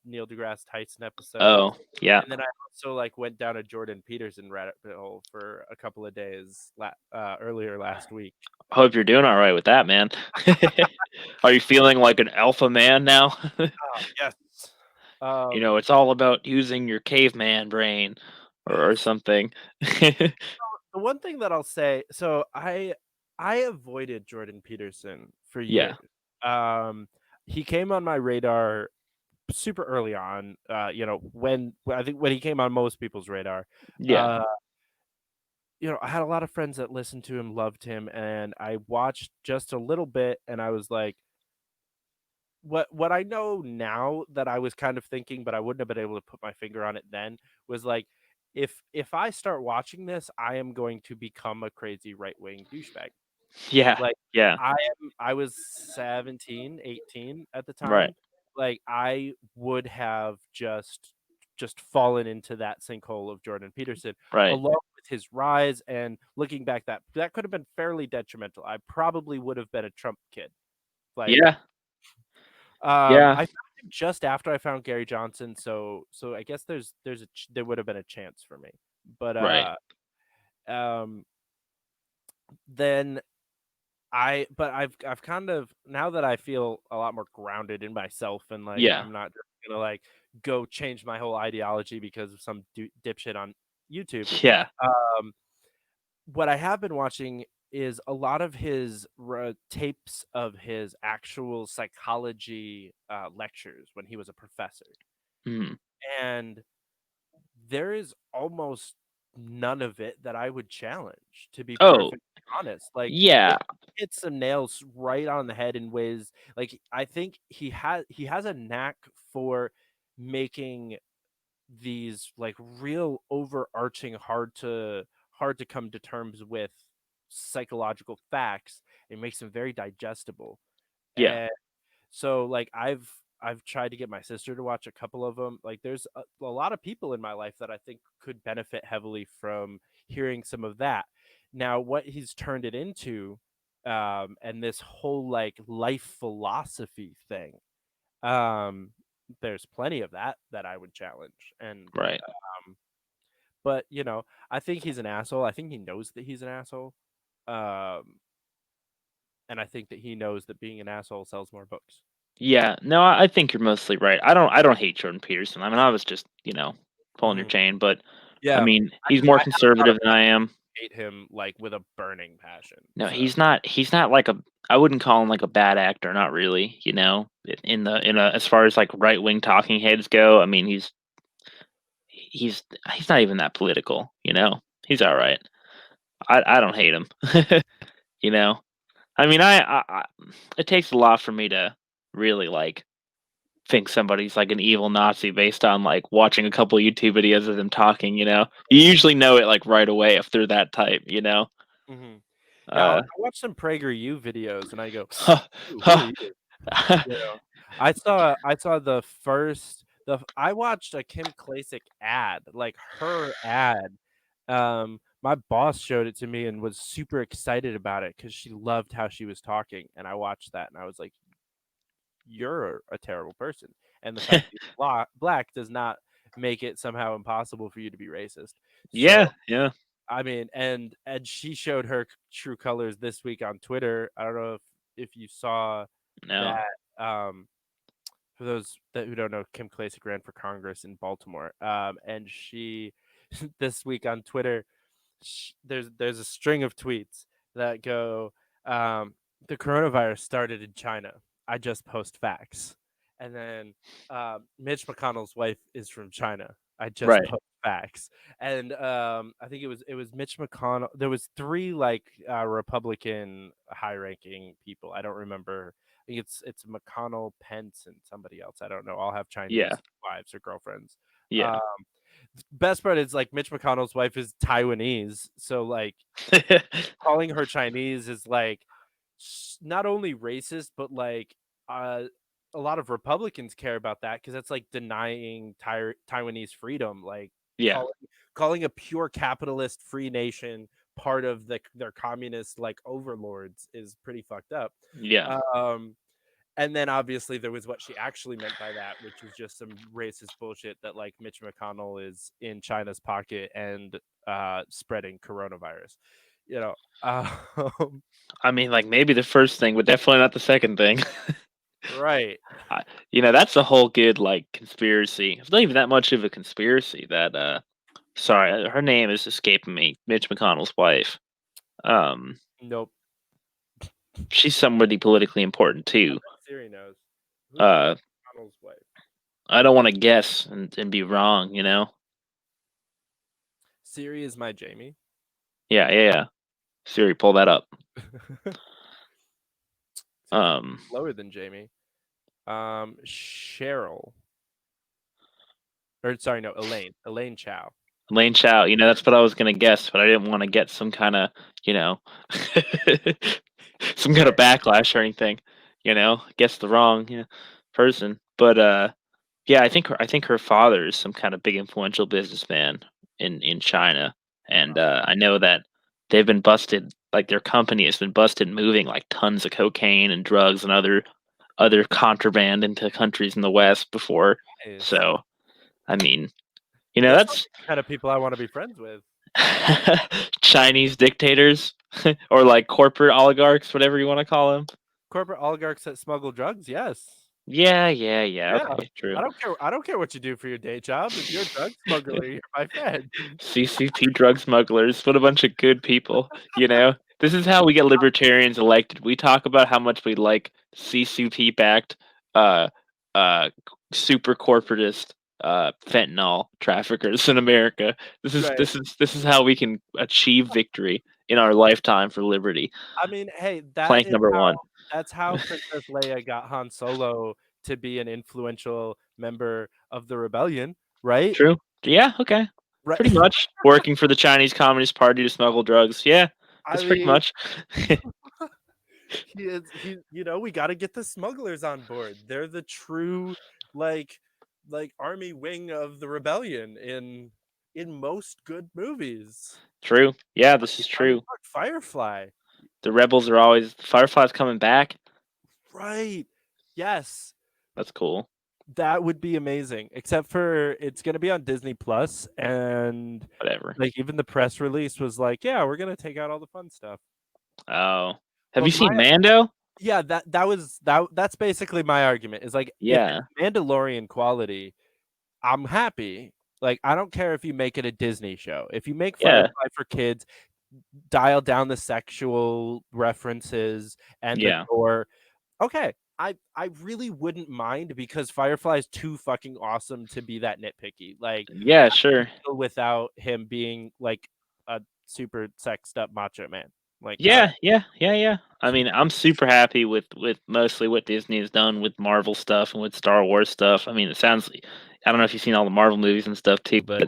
Neil deGrasse Tyson episodes. Oh, yeah. And then I also like went down a Jordan Peterson rabbit hole for a couple of days earlier last week. Hope you're doing all right with that, man. Are you feeling like an alpha man now? Yes. Um, It's all about using your caveman brain or something. the one thing that I'll say, so I avoided Jordan Peterson for Yeah. years. Um, he came on my radar super early on. When I think when he came on most people's radar. Yeah. Uh, I had a lot of friends that listened to him, loved him, and I watched just a little bit, and I was like, what I know now that I was kind of thinking, but I wouldn't have been able to put my finger on it then, was like, if I start watching this, I am going to become a crazy right-wing douchebag. Yeah. Like, Yeah. I was 17, 18 at the Right. time. Like, I would have just fallen into that sinkhole of Jordan Peterson, Right. along with his rise, and looking back, that could have been fairly detrimental. I probably would have been a Trump kid. Like, Yeah. Yeah. I found him just after I found Gary Johnson, so I guess there would have been a chance for me. But, Right. um, then I've kind of, now that I feel a lot more grounded in myself, and like Yeah. I'm not just gonna like go change my whole ideology because of some dipshit on YouTube. Yeah. Um, what I have been watching is a lot of his tapes of his actual psychology lectures when he was a professor, Mhm. and there is almost none of it that I would challenge, to be Oh, perfectly honest. Like, yeah. it hits some nails right on the head in ways, like, I think he has a knack for making these like real overarching hard to come to terms with psychological facts. It makes them very digestible. Yeah. And so like I've tried to get my sister to watch a couple of them. Like there's a lot of people in my life that I think could benefit heavily from hearing some of that. Now what he's turned it into, and this whole like life philosophy thing, um there's plenty of that I would challenge. And Right. but I think he's an asshole. I think he knows that he's an asshole. um and I think that he knows that being an asshole sells more books. Yeah. No, I think you're mostly right. I don't hate Jordan Peterson. I mean, I was just, pulling your Mhm. chain, but I Yeah, mean, I he's mean, more I have a lot of conservative than friends I am. hate him like with a burning passion. No, So he's not like a I wouldn't call him like a bad actor, not really. You know, as far as like right wing talking heads go, I mean, he's not even that political. You know, he's all right. I don't hate him. You know, I mean, it takes a lot for me to really like think somebody's like an evil Nazi based on like watching a couple YouTube videos of them talking. You know, you usually know it like right away if they're that type. You know. Mhm. Yeah, I Uh, watch some PragerU videos and I go, huh, "Ooh, who are huh. you?" You know, I saw the first the I watched a Kim Klacik ad, like her ad. My boss showed it to me and was super excited about it because she loved how she was talking, and I watched that and I was like, "You're a terrible person." And the fact that you're black does not make it somehow impossible for you to be racist. So Yeah, yeah. I mean, and she showed her true colors this week on Twitter. I don't know if you saw No. that. For those that who don't know, Kim Klacik ran for Congress in Baltimore, and she this week on Twitter, there's a string of tweets that go, "The coronavirus started in China. I just post facts," and then Mitch McConnell's wife is from China. I just Right. post facts, and I think it was Mitch McConnell. There was three like Republican high-ranking people. I don't remember. I think it's McConnell, Pence, and somebody else. I don't know. All have Yeah. Chinese wives or girlfriends. Yeah. Best part is like Mitch McConnell's wife is Taiwanese, so like calling her Chinese is like not only racist, but like uh, a lot of Republicans care about that because that's like denying Taiwanese freedom. Like Yeah. calling calling a pure capitalist free nation part of their communist like overlords is pretty fucked up. Yeah. Um, and then obviously there was what she actually meant by that, which was just some racist bullshit that like Mitch McConnell is in China's pocket and spreading coronavirus. You know, I mean, like maybe the first thing, but definitely not the second thing. right. That's a whole good like conspiracy. It's not even that much of a conspiracy. That sorry, her name is escaping me. Mitch McConnell's wife. Um, Nope. she's somebody politically important I too. bet Siri knows. Who's Uh, McConnell's wife? I don't want to guess and be wrong. You know. Siri is my Jamie. Yeah. Yeah. Yeah. Siri, pull that up. Siri's Um, lower than Jamie. Cheryl. Or sorry, no, Elaine. Elaine Chow. Lane Chow. You know, that's what I was gonna guess, but I didn't want to get some kind of, you know, some kind of Right. backlash or anything. You know, guess the wrong person. But yeah, I think her father is some kind of big influential businessman in China, and I know that they've been busted. Like their company has been busted moving like tons of cocaine and drugs and other contraband into countries in the West before. Nice. So I mean, Those sound that's like the kind of people I want to be friends with. Chinese dictators or like corporate oligarchs, whatever you want to call them. Corporate oligarchs that smuggle drugs, yes. Yeah, yeah, yeah. Yeah. Okay, true. I don't care what you do for your day job. If you're a drug smuggler, you're my friend. CCP drug smugglers. What a bunch of good people, you know? This is how we get libertarians elected. We talk about how much we like CCP backed uh super corporatist fentanyl traffickers in America. Right. This is how we can achieve victory in our lifetime for liberty. I mean, hey, Plank number 1. that's how Princess Leia got Han Solo to be an influential member of the rebellion, right? True. Yeah, okay. Right. Pretty much. Working for the Chinese Communist Party to smuggle drugs. Yeah, I that's pretty mean, much. he you know, we got to get the smugglers on board. They're the true like army wing of the rebellion in most good movies. True. Yeah, this is I mean, true. fuck, Firefly. The rebels are always Firefly's coming back. Right. Yes. That's cool. That would be amazing. Except for it's going to be on Disney Plus and Whatever. like even the press release was like, yeah, we're going to take out all the fun stuff. Oh. Have But you seen Mando? yeah, that's basically my argument. Is like if Yeah. it's Mandalorian quality, I'm happy. Like I don't care if you make it a Disney show. If you make Yeah. Firefly for kids, dial down the sexual references and the Yeah. gore. Okay, I really wouldn't mind because Firefly is too fucking awesome to be that nitpicky. Like, Yeah, sure. without him being like a super sexed up macho man. Like, Yeah. I mean, I'm super happy with mostly what Disney has done with Marvel stuff and with Star Wars stuff. I mean, it sounds. I don't know if you've seen all the Marvel movies and stuff too, but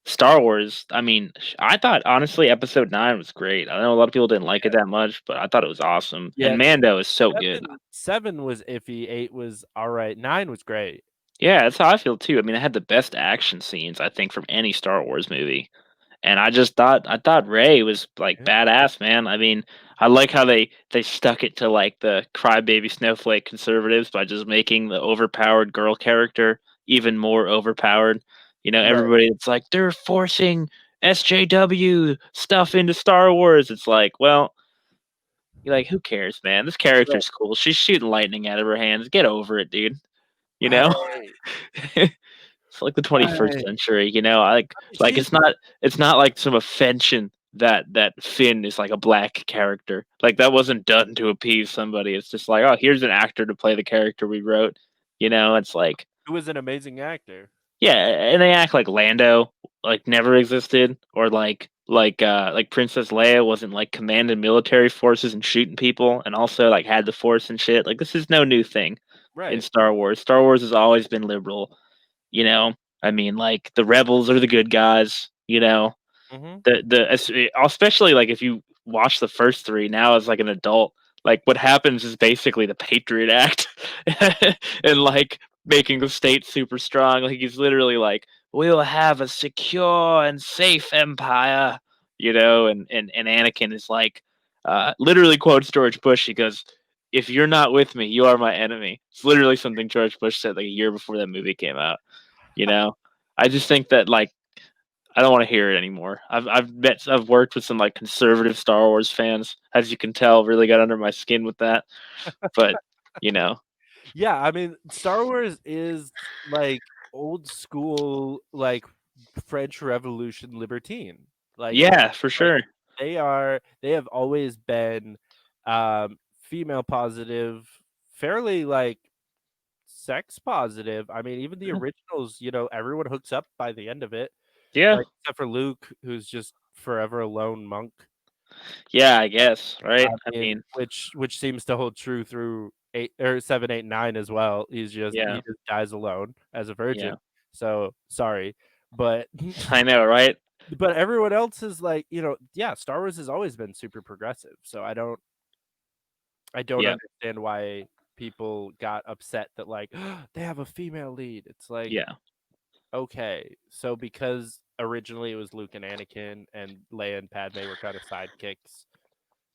Star Wars. I mean, I thought honestly, Episode 9 was great. I know a lot of people didn't like it that much, but I thought it was awesome. yeah, And Mando is so good. 7 was iffy, 8 was all right, 9 was great. Yeah, that's how I feel too. I mean, it had the best action scenes I think from any Star Wars movie. And I thought Ray was like Yeah. badass, man. I mean, I like how they stuck it to like the crybaby snowflake conservatives by just making the overpowered girl character even more overpowered. You know, Right. everybody it's like they're forcing SJW stuff into Star Wars. It's like, well, you're like, who cares, man? This character's cool. She's shooting lightning out of her hands. Get over it, dude. You know? Right. It's like the 21st Right. century, you know. Like She's it's not like some offension that Finn is like a black character. Like that wasn't done to appease somebody. It's just like, oh, here's an actor to play the character we wrote. You know, it's like, Who was an amazing actor. yeah, and they act like Lando like never existed, or like Princess Leia wasn't like commanding military forces and shooting people, and also like had the Force and shit. Like this is no new thing in Right. Star Wars. Star Wars has always been liberal. You know, I mean, like the rebels are the good guys. You know, Mhm. especially like if you watch the first three now as like an adult, like what happens is basically the Patriot Act, and like making the state super strong. Like he's literally like, "We'll have a secure and safe empire," you know, and Anakin is like, literally quotes George Bush. He goes, "If you're not with me, you are my enemy." It's literally something George Bush said like a year before that movie came out. You know, I just think that like I don't want to hear it anymore. I've worked with some like conservative Star Wars fans, as you can tell, really got under my skin with that. But you know, Yeah, I mean, Star Wars is like old school, like French Revolution libertine. Like yeah, for like sure. they have always been female positive, fairly like sex positive. I mean, even the originals, everyone hooks up by the end of it. Yeah, Like except for Luke, who's just forever a lone monk. yeah, I guess, I right? I mean, mean, which seems to hold true through 8 or 7, 8, 9 as well. He yeah, just dies alone as a yeah, virgin. So sorry, but I know, right? but everyone else is like, yeah, Star Wars has always been super progressive. So I don't Yeah, understand why people got upset that like they have a female lead. It's like, yeah, okay, so because originally it was Luke and Anakin and Leia and Padme were kind of sidekicks,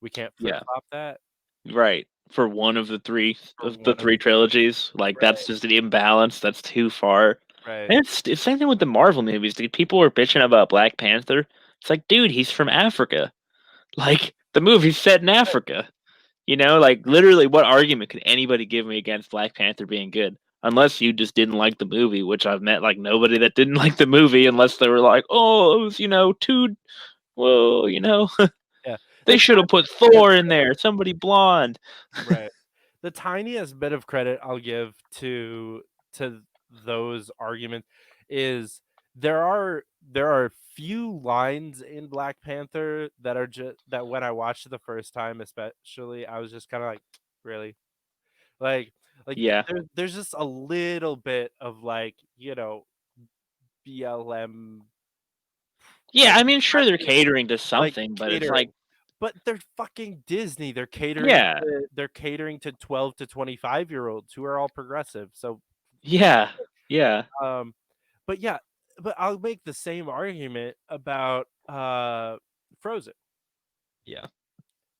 we can't flip yeah, flop that right. For one for of the one of three trilogies, like right, that's just an imbalance. That's too far. right. And it's same thing with the Marvel movies. Dude, people were bitching about Black Panther. It's like, dude, he's from Africa. Like the movie's set in Africa. You know, like literally, what argument could anybody give me against Black Panther being good? Unless you just didn't like the movie, which I've met like nobody that didn't like the movie, unless they were like, "Oh, it was too well, Yeah. they The should have put tiniest bit of Thor in credit there, somebody blonde." right. The tiniest bit of credit I'll give to those arguments is there are few lines in Black Panther that are just that when I watched it the first time, especially, I was just kind of like, really? Like Yeah, there's just a little bit of like, BLM yeah. like I mean, sure, they're prejudice, catering to like something, but it's catering. like, But they're fucking Disney. yeah, They're catering to 12 to 25-year-olds who are all progressive. So, yeah, yeah, um, but yeah, but I'll make the same argument about Frozen. yeah.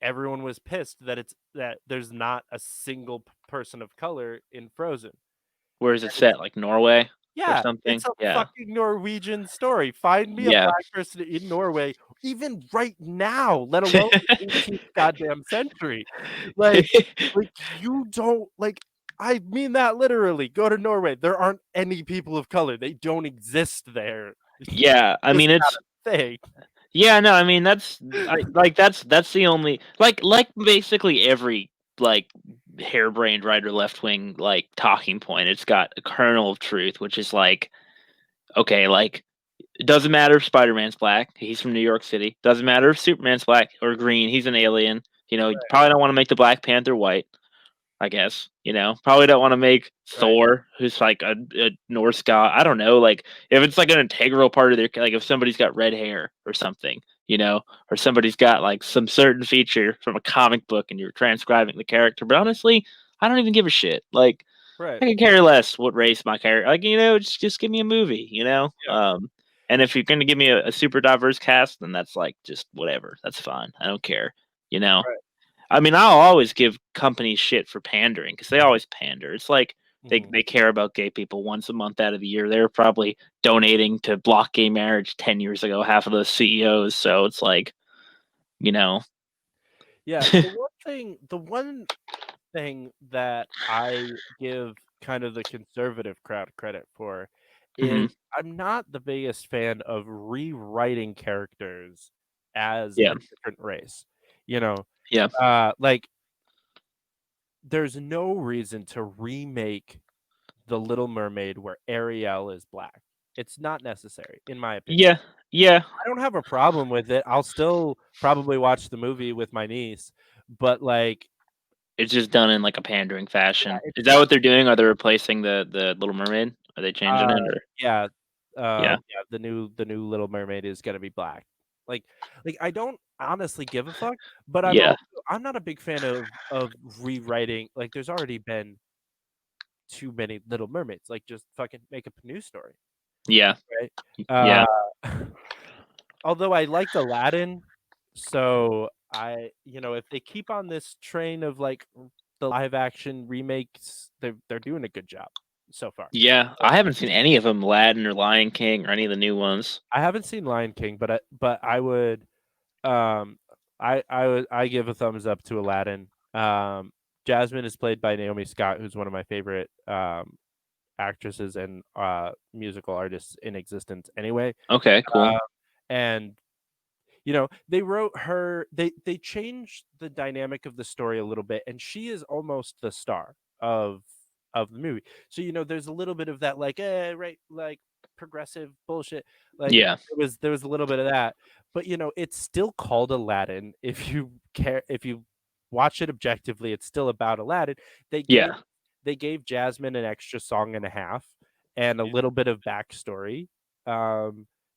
Everyone was pissed that there's not a single person of color in Frozen. Where is it set? Like Norway or Yeah, it's something? a Yeah, fucking Norwegian story. Find me a yeah. black person in Norway, even right now, let alone the 18th goddamn century. Like, you don't like. I mean that literally. Go to Norway. There aren't any people of color. They don't exist there. Yeah, I It's mean, not a thing. Yeah, no, I mean that's the only like basically every like harebrained right or left wing like talking point. It's got a kernel of truth, which is like okay, like it doesn't matter if Spider-Man's black, he's from New York City. Doesn't matter if Superman's black or green, he's an alien. You probably don't want to make the Black Panther white. I guess, probably don't want to make Right. Thor, who's like a Norse god. I don't know, like if it's like an integral part of their, like if somebody's got red hair or something, or somebody's got like some certain feature from a comic book and you're transcribing the character. But honestly, I don't even give a shit. Like Right. I can care less what race my character. Like just give me a movie. Yeah. And if you're going to give me a super diverse cast, then that's like just whatever. That's fine. I don't care. Right. I mean, I'll always give companies shit for pandering because they always pander. It's like Mhm. they care about gay people once a month out of the year. They're probably donating to block gay marriage 10 years ago, half of those CEOs. So it's like, Yeah. The one thing that I give kind of the conservative crowd credit for is Mhm. I'm not the biggest fan of rewriting characters as Yeah. a different race. You know, Yeah. like there's no reason to remake The Little Mermaid where Ariel is black. It's not necessary, in my opinion. Yeah. Yeah. I don't have a problem with it. I'll still probably watch the movie with my niece, but like, It's just done in like a pandering yeah, fashion. it's Is that what they're doing? Are they replacing the Little Mermaid? Are they changing uh, it or? yeah, Yeah. yeah, the new Little Mermaid is gonna be black. Like I don't honestly give a fuck, but Yeah. I'm not a big fan of rewriting. Like, there's already been too many Little Mermaids. Like, just fucking make up a new story, Yeah. right? Yeah. Although I liked Aladdin, so if they keep on this train of like the live action remakes, they're doing a good job so far. Yeah. I haven't seen any of them, Aladdin or Lion King or any of the new ones. I haven't seen Lion King, but I would I give a thumbs up to Aladdin. Jasmine is played by Naomi Scott, who's one of my favorite actresses and musical artists in existence anyway. Okay, cool. And they wrote her they changed the dynamic of the story a little bit, and she is almost the star of the movie. So there's a little bit of that, like, right, like progressive bullshit. Like, Yeah. there was a little bit of that, but it's still called Aladdin. If you watch it objectively, it's still about Aladdin. they gave Yeah. they gave Jasmine an extra song and a half and a little bit of backstory, to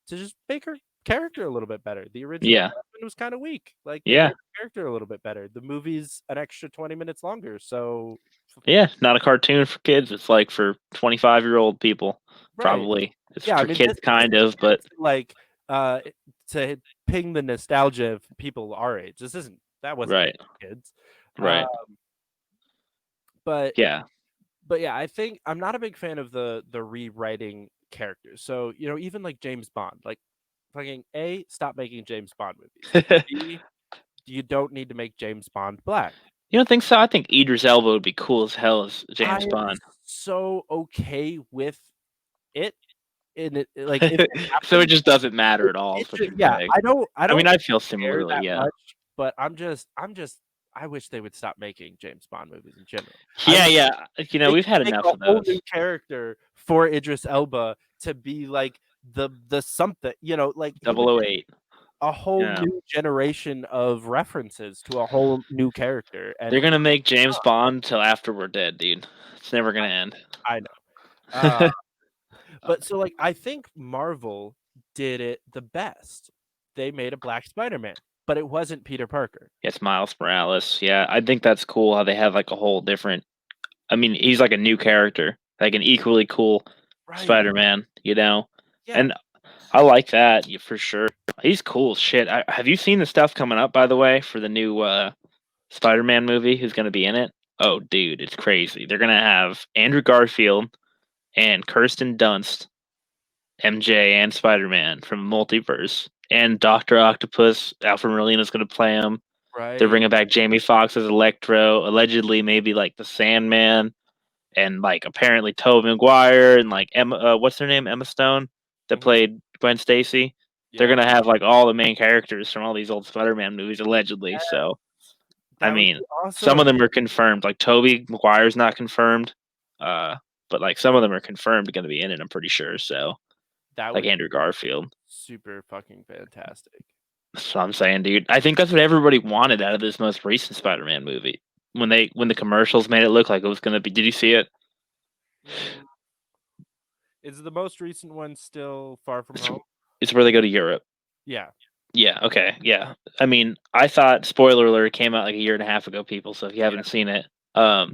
just make her character a little bit better. The original Yeah. Jasmine was kind of weak. Like, they Yeah. made the character a little bit better. The movie's an extra 20 minutes longer, so Yeah. Not a cartoon for kids. It's like for 25-year-old people, right. probably. It's Yeah, I for mean, kids, this kind is of, but like to ping the nostalgia of people our age. That wasn't right. for kids. Right. But Yeah. yeah, I think I'm not a big fan of the rewriting characters. So, even like James Bond, like fucking A, stop making James Bond movies. B, you don't need to make James Bond black. You don't think so? I think Idris Elba would be cool as hell as I James am Bond. so okay with it. In it, like, if it So it happens, just doesn't matter at all. it Is what ju you're yeah, saying. I mean, don't I feel care similarly. that Yeah. much, but I wish they would stop making James Bond movies in general. Yeah. Yeah. They We've could had make enough a of whole those. new character for Idris Elba to be like the something, like he would get 008. a whole Yeah. new generation of references to a whole new character, and They're gonna make James Bond till after we're dead, dude. It's never gonna end. I know. Uh, but so, like, I think Marvel did it the best. They made a black Spider-Man, but it wasn't Peter Parker. It's Miles Morales. Yeah, I think that's cool how they have like a whole different. I mean, he's like a new character, like an equally cool Right. Spider-Man, Yeah. And I like that for sure. He's cool as shit. Have you seen the stuff coming up, by the way, for the new Spider-Man movie? Who's going to be in it? Oh, dude, it's crazy. They're going to have Andrew Garfield and Kirsten Dunst, MJ, and Spider-Man from Multiverse, and Doctor Octopus. Alfred Molina's going to play him. They're Right. bringing back Jamie Foxx as Electro. Allegedly, maybe like the Sandman, and like apparently Tobey Maguire and like Emma. What's her name? Emma Stone that Mhm. played Gwen Stacy. They're gonna have like all the main characters from all these old Spider-Man movies, allegedly. So, I That would mean, be some of awesome. them are confirmed. Like Tobey Maguire's not confirmed, but like some of them are confirmed going to be in it. I'm pretty sure. So, That like would Andrew be Garfield. super fucking fantastic. That's what I'm saying, dude. I think that's what everybody wanted out of this most recent Spider-Man movie. When the commercials made it look like it was going to be. Did you see it? Mm. Is the most recent one still Far From Home? It's where they go to Europe. Yeah. Yeah. Okay. Yeah. I mean, I thought, spoiler alert, it came out like a year and a half ago, people. So if you haven't seen it, I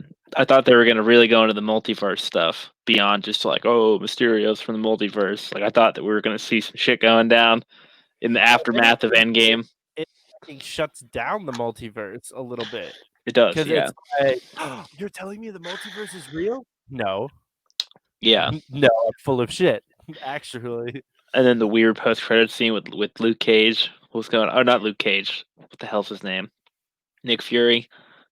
thought they were going to really go into the multiverse stuff beyond just like, oh, Mysterio's from the multiverse. Like I thought that we were going to see some shit going down in the aftermath of Endgame. It fucking shuts down the multiverse a little bit. It does, Because yeah. it's like, you're telling me the multiverse is real? No. Yeah. No, I'm full of shit. Actually. And then the weird post-credit scene with Luke Cage. What's going on? Oh, not Luke Cage. What the hell's his name? Nick Fury,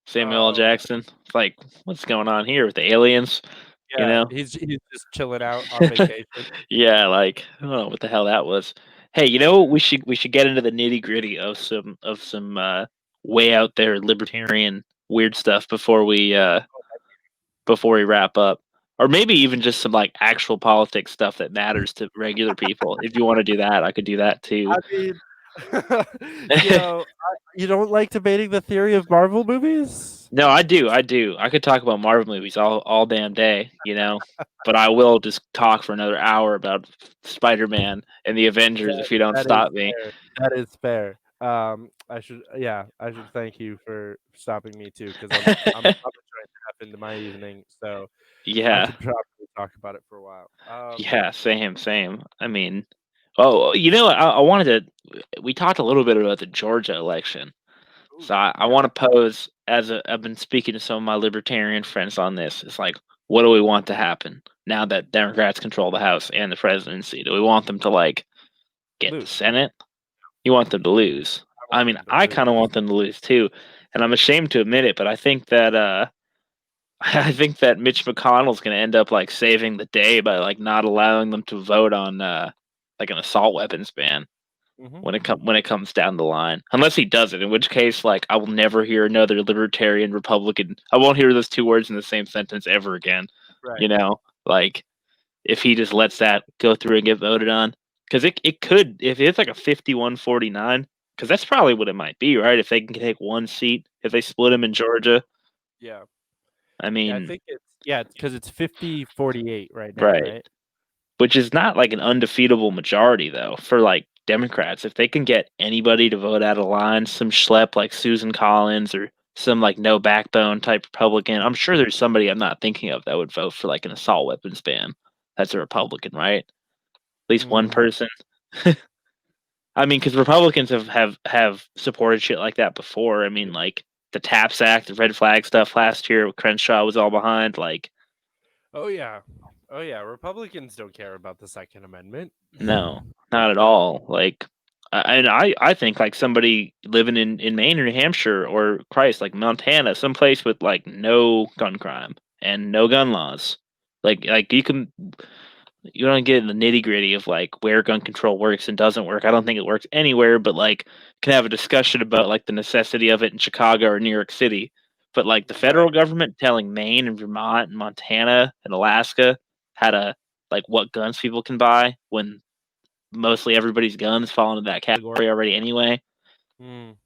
Samuel L. Jackson. It's like, what's going on here with the aliens? Yeah, You know? he's just chilling out on vacation. Yeah, like I don't know what the hell that was. Hey, you know what? We should get into the nitty-gritty of some way out there libertarian weird stuff before we wrap up. Or maybe even just some like actual politics stuff that matters to regular people. If you want to do that, I could do that too. I mean, you don't like debating the theory of Marvel movies? No, I do. I could talk about Marvel movies all damn day, you know. But I will just talk for another hour about Spider-Man and the Avengers if you don't stop me. Fair. That is fair. I should thank you for stopping me too, because I'm trying to tap into my evening, so I Yeah. could probably talk about it for a while. Yeah, same. I mean, oh, you know, I wanted to. We talked a little bit about the Georgia election, so I want to pose I've been speaking to some of my libertarian friends on this. It's like, what do we want to happen now that Democrats control the House and the presidency? Do we want them to like get the Lose. Senate? You want them to lose. I mean, I kind of want them to lose too, and I'm ashamed to admit it, but I think that I think that Mitch McConnell's going to end up like saving the day by like not allowing them to vote on like an assault weapons ban when it comes down the line. Unless he does it, in which case like I will never hear another libertarian Republican. I won't hear those two words in the same sentence ever again. Right. You know, like if he just lets that go through and get voted on, because it could, if it's like a 51-49, because that's probably what it might be, right? If they can take one seat, if they split him in Georgia. Yeah. I mean, I think it's because it's 50-48 right now, right? Which is not like an undefeatable majority though for like Democrats. If they can get anybody to vote out of line, some schlep like Susan Collins or some like no backbone type Republican, I'm sure there's somebody I'm not thinking of that would vote for like an assault weapons ban. That's a Republican, right? At least one person. I mean, because Republicans have supported shit like that before. I mean, like the TAPS Act, the red flag stuff last year, Crenshaw was all behind. Like, oh yeah, Republicans don't care about the Second Amendment. no, not at all. Like, and I think like somebody living in Maine or New Hampshire or Christ, like Montana, someplace with like no gun crime and no gun laws. Like you don't get in the nitty gritty of like where gun control works and doesn't work. I don't think it works anywhere, but like can have a discussion about like the necessity of it in Chicago or New York City. But like the federal government telling Maine and Vermont and Montana and Alaska how to like what guns people can buy when mostly everybody's guns fall into that category already anyway.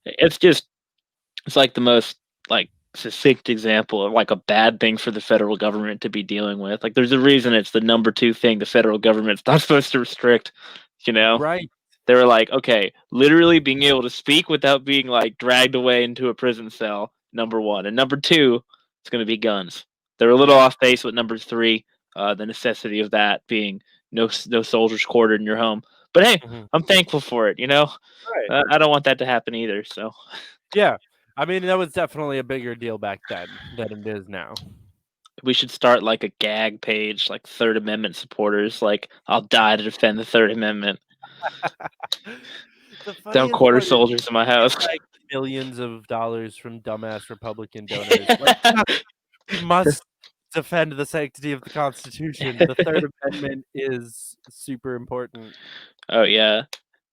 It's like the most like succinct example of like a bad thing for the federal government to be dealing with. Like there's a reason it's the number 2 thing the federal government's not supposed to restrict, you know? Right. They were like, okay, literally being able to speak without being like dragged away into a prison cell, number 1. And number 2, it's gonna be guns. They're a little off base with number 3, the necessity of that being no soldiers quartered in your home. But hey, I'm thankful for it, you know? Right. I don't want that to happen either, so. Yeah. I mean, that was definitely a bigger deal back then than it is now. We should start like a gag page, like Third Amendment supporters. Like, I'll die to defend the Third Amendment. Don't quarter soldiers in my house. Like millions of dollars from dumbass Republican donors. We must defend the sanctity of the Constitution. The Third Amendment is super important. Oh yeah.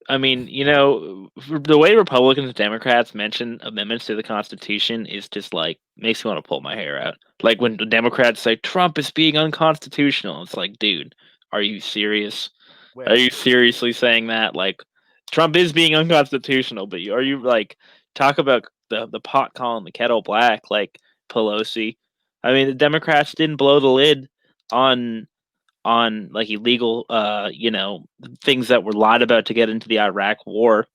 I mean, the way Republicans and Democrats mention amendments to the Constitution is just like makes me want to pull my hair out. Like when the Democrats say Trump is being unconstitutional, it's like, dude, are you serious? Are Where? you seriously saying that? Like, Trump is being unconstitutional, but are you like talk about the pot calling the kettle black, like Pelosi? I mean, the Democrats didn't blow the lid on like illegal things that were lied about to get into the Iraq war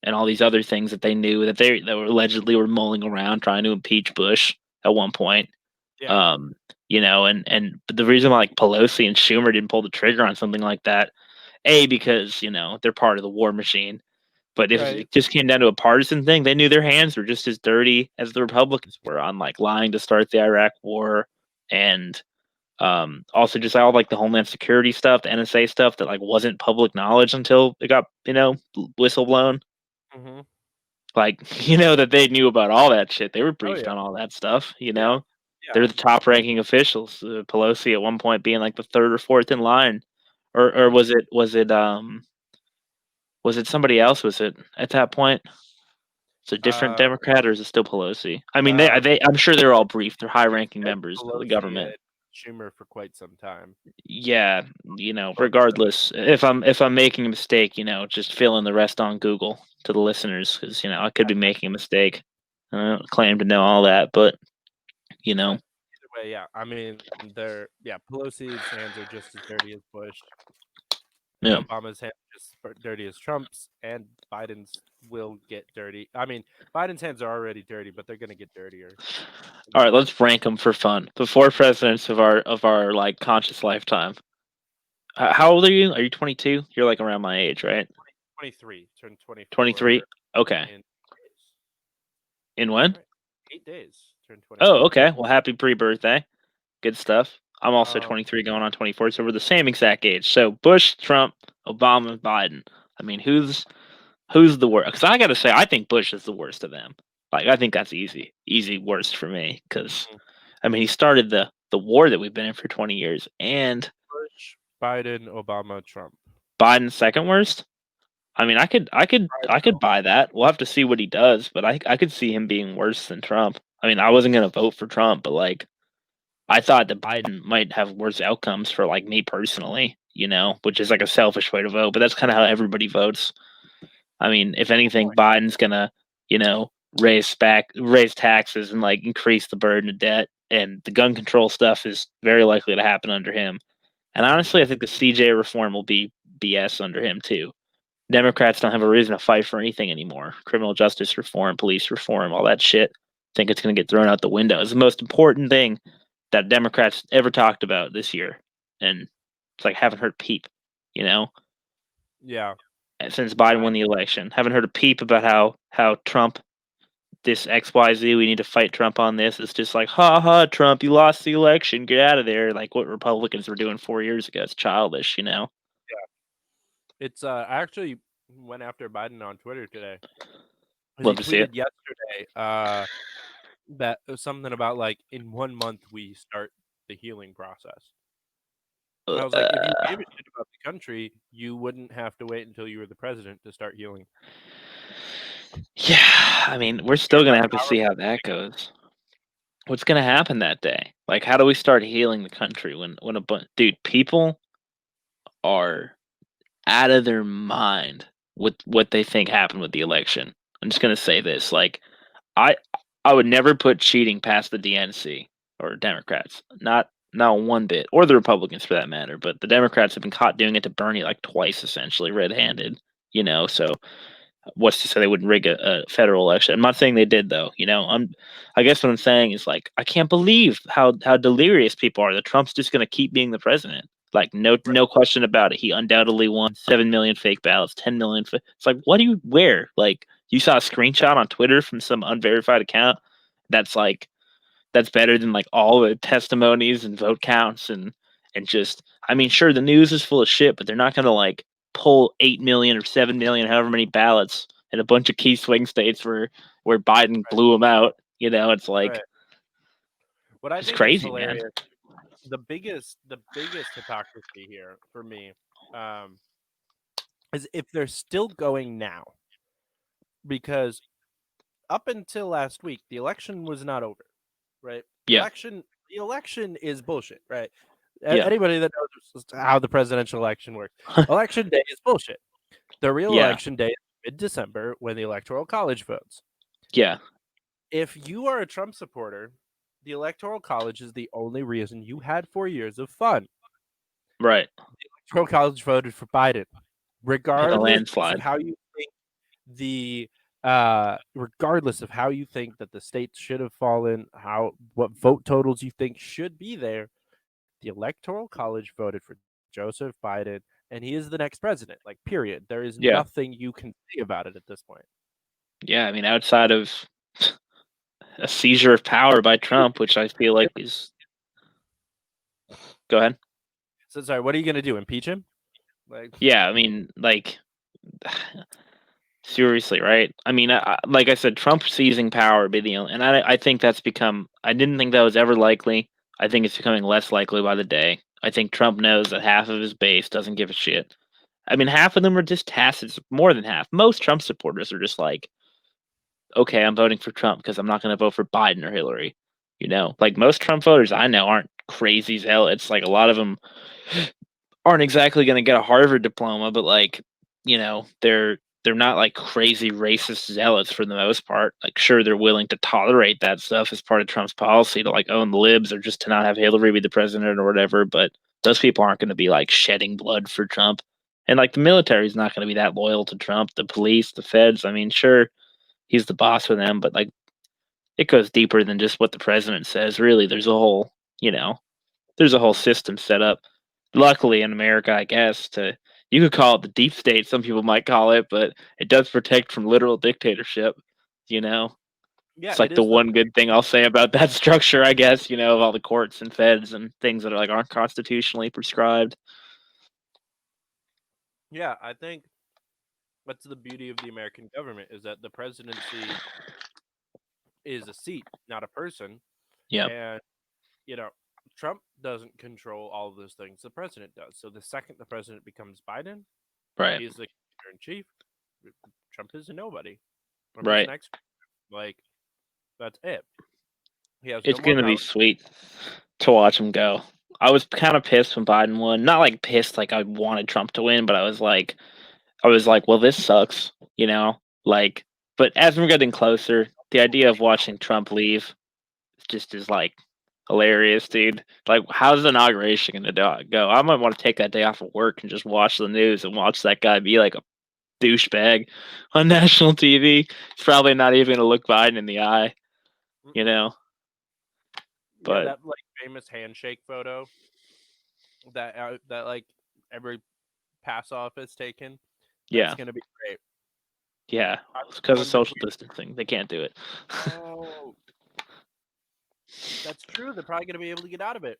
and all these other things that they knew that were allegedly were mulling around trying to impeach Bush at one point. Yeah. But the reason why like Pelosi and Schumer didn't pull the trigger on something like that, because they're part of the war machine. But if Right. it just came down to a partisan thing, they knew their hands were just as dirty as the Republicans were on like lying to start the Iraq war and also just all like the Homeland Security stuff, the NSA stuff that like wasn't public knowledge until it got whistleblown. Mm-hmm. Like that they knew about all that shit. They were Oh briefed yeah. on all that stuff. Yeah. They're the top ranking officials. Pelosi at one point being like the third or fourth in line, or was it somebody else? Was it at that point? It's a different Democrat, or is it still Pelosi? I mean, I'm sure they're all briefed. They're high-ranking members of the Pelosi government. and Schumer for quite some time. Yeah, regardless, if I'm making a mistake, just fill in the rest on Google to the listeners, because I could be making a mistake. I don't claim to know all that, but Either way, yeah. I mean, Pelosi's hands are just as dirty as Bush. yeah. Obama's hands are just as dirty as Trump's, and Biden's will get dirty. I mean, Biden's hands are already dirty, but they're gonna get dirtier. All right, let's rank them for fun. The four presidents of our like conscious lifetime. How old are you? Are you 22? You're like around my age, right? 23. Turned 24. 23. Okay. In when? Right. 8 days. Turned 24. Oh, okay. Well, happy pre-birthday. Good stuff. I'm also Oh. 23 going on 24, so we're the same exact age. So Bush, Trump, Obama, Biden. I mean, who's the worst? Because I got to say, I think Bush is the worst of them. Like, I think that's easy worst for me. Because, I mean, he started the war that we've been in for 20 years. And Bush, Biden, Obama, Trump. Biden's second worst? I mean, I could buy that. We'll have to see what he does, but I could see him being worse than Trump. I mean, I wasn't going to vote for Trump, but, like, I thought that Biden might have worse outcomes for like me personally, which is like a selfish way to vote, but that's kind of how everybody votes. I mean, if anything, Biden's gonna, raise taxes and like increase the burden of debt, and the gun control stuff is very likely to happen under him. And honestly, I think the CJ reform will be BS under him too. Democrats don't have a reason to fight for anything anymore. Criminal justice reform, police reform, all that shit. I think it's going to get thrown out the window. It's the most important thing that Democrats ever talked about this year, and it's like haven't heard peep, Yeah. since Biden won the election. Haven't heard a peep about how Trump, this XYZ, we need to fight Trump on this. It's just like, ha ha, Trump, you lost the election, get out of there. Like what Republicans were doing 4 years ago. It's childish, Yeah. It's I actually went after Biden on Twitter today. Love to see it. Yesterday that was something about like in 1 month we start the healing process. And I was like, if you gave a shit about the country, you wouldn't have to wait until you were the president to start healing. Yeah, I mean, we're still gonna have to see how that goes. What's gonna happen that day? Like, how do we start healing the country when dude, people are out of their mind with what they think happened with the election. I'm just gonna say this, like, I would never put cheating past the DNC or Democrats, not one bit, or the Republicans for that matter. But the Democrats have been caught doing it to Bernie like twice, essentially red-handed. So what's to say they wouldn't rig a federal election? I'm not saying they did though. I guess what I'm saying is like I can't believe how delirious people are that Trump's just gonna keep being the president. Like no question about it. He undoubtedly won 7 million fake ballots, 10 million. It's like, what do you wear? Like you saw a screenshot on Twitter from some unverified account. That's better than like all the testimonies and vote counts and just. I mean, sure, the news is full of shit, but they're not gonna like pull 8 million or 7 million, however many ballots in a bunch of key swing states where Biden blew them out. It's like what I it's think crazy, is hilarious. man. The biggest hypocrisy here for me is if they're still going now, because up until last week, the election was not over, right? Yeah. The election is bullshit, right? Yeah. Anybody that knows how the presidential election works, election day is bullshit. The real Yeah. election day is mid-December when the Electoral College votes. Yeah. If you are a Trump supporter, the Electoral College is the only reason you had 4 years of fun. Right. The Electoral College voted for Biden, In a regardless landslide. of how you think regardless of how you think that the states should have fallen, what vote totals you think should be there, the Electoral College voted for Joseph Biden, and he is the next president. Like, period. There is Yeah. nothing you can say about it at this point. Yeah. I mean, outside of a seizure of power by Trump, which I feel like is. Go ahead. So sorry, what are you gonna do? Impeach him? Like, Yeah. I mean, like. Seriously, right? I mean, like I said, Trump seizing power would be the only, and I think that's become. I didn't think that was ever likely. I think it's becoming less likely by the day. I think Trump knows that half of his base doesn't give a shit. I mean, half of them are just tacit. More than half. Most Trump supporters are just like, okay, I'm voting for Trump because I'm not going to vote for Biden or Hillary. Like most Trump voters I know aren't crazy zealots. Like a lot of them aren't exactly going to get a Harvard diploma, but like, they're not like crazy racist zealots for the most part. Like, sure, they're willing to tolerate that stuff as part of Trump's policy to like own the libs or just to not have Hillary be the president or whatever. But those people aren't going to be like shedding blood for Trump. And like the military is not going to be that loyal to Trump. The police, the feds. I mean, sure, he's the boss for them, but like it goes deeper than just what the president says. Really, there's a whole system set up. Luckily in America, I guess, you could call it the deep state, some people might call it, but it does protect from literal dictatorship, you know. yeah, It's it like the is the one good thing I'll say about that structure, I guess, of all the courts and feds and things that are like aren't constitutionally prescribed. yeah. I think that's the beauty of the American government is that the presidency is a seat, not a person, Yeah, and you know, Trump doesn't control all of those things. The president does. So the second the president becomes Biden, right, he's the commander in chief. Trump is a nobody. Trump is right. next. Like, that's it. He has no It's more gonna power. be sweet to watch him go. I was kind of pissed when Biden won. Not like pissed like I wanted Trump to win, but I was like, well, this sucks, like. But as we're getting closer, the idea of watching Trump leave just is like hilarious, dude. Like, how's the inauguration gonna go? I might want to take that day off of work and just watch the news and watch that guy be like a douchebag on national TV. He's probably not even gonna look Biden in the eye, you Mm-mm. know. Yeah, But that like famous handshake photo that like every pass off is taken. That's yeah, gonna be great. yeah, I'm it's because of going to social tweet. distancing. They can't do it. Oh, that's true. They're probably gonna be able to get out of it.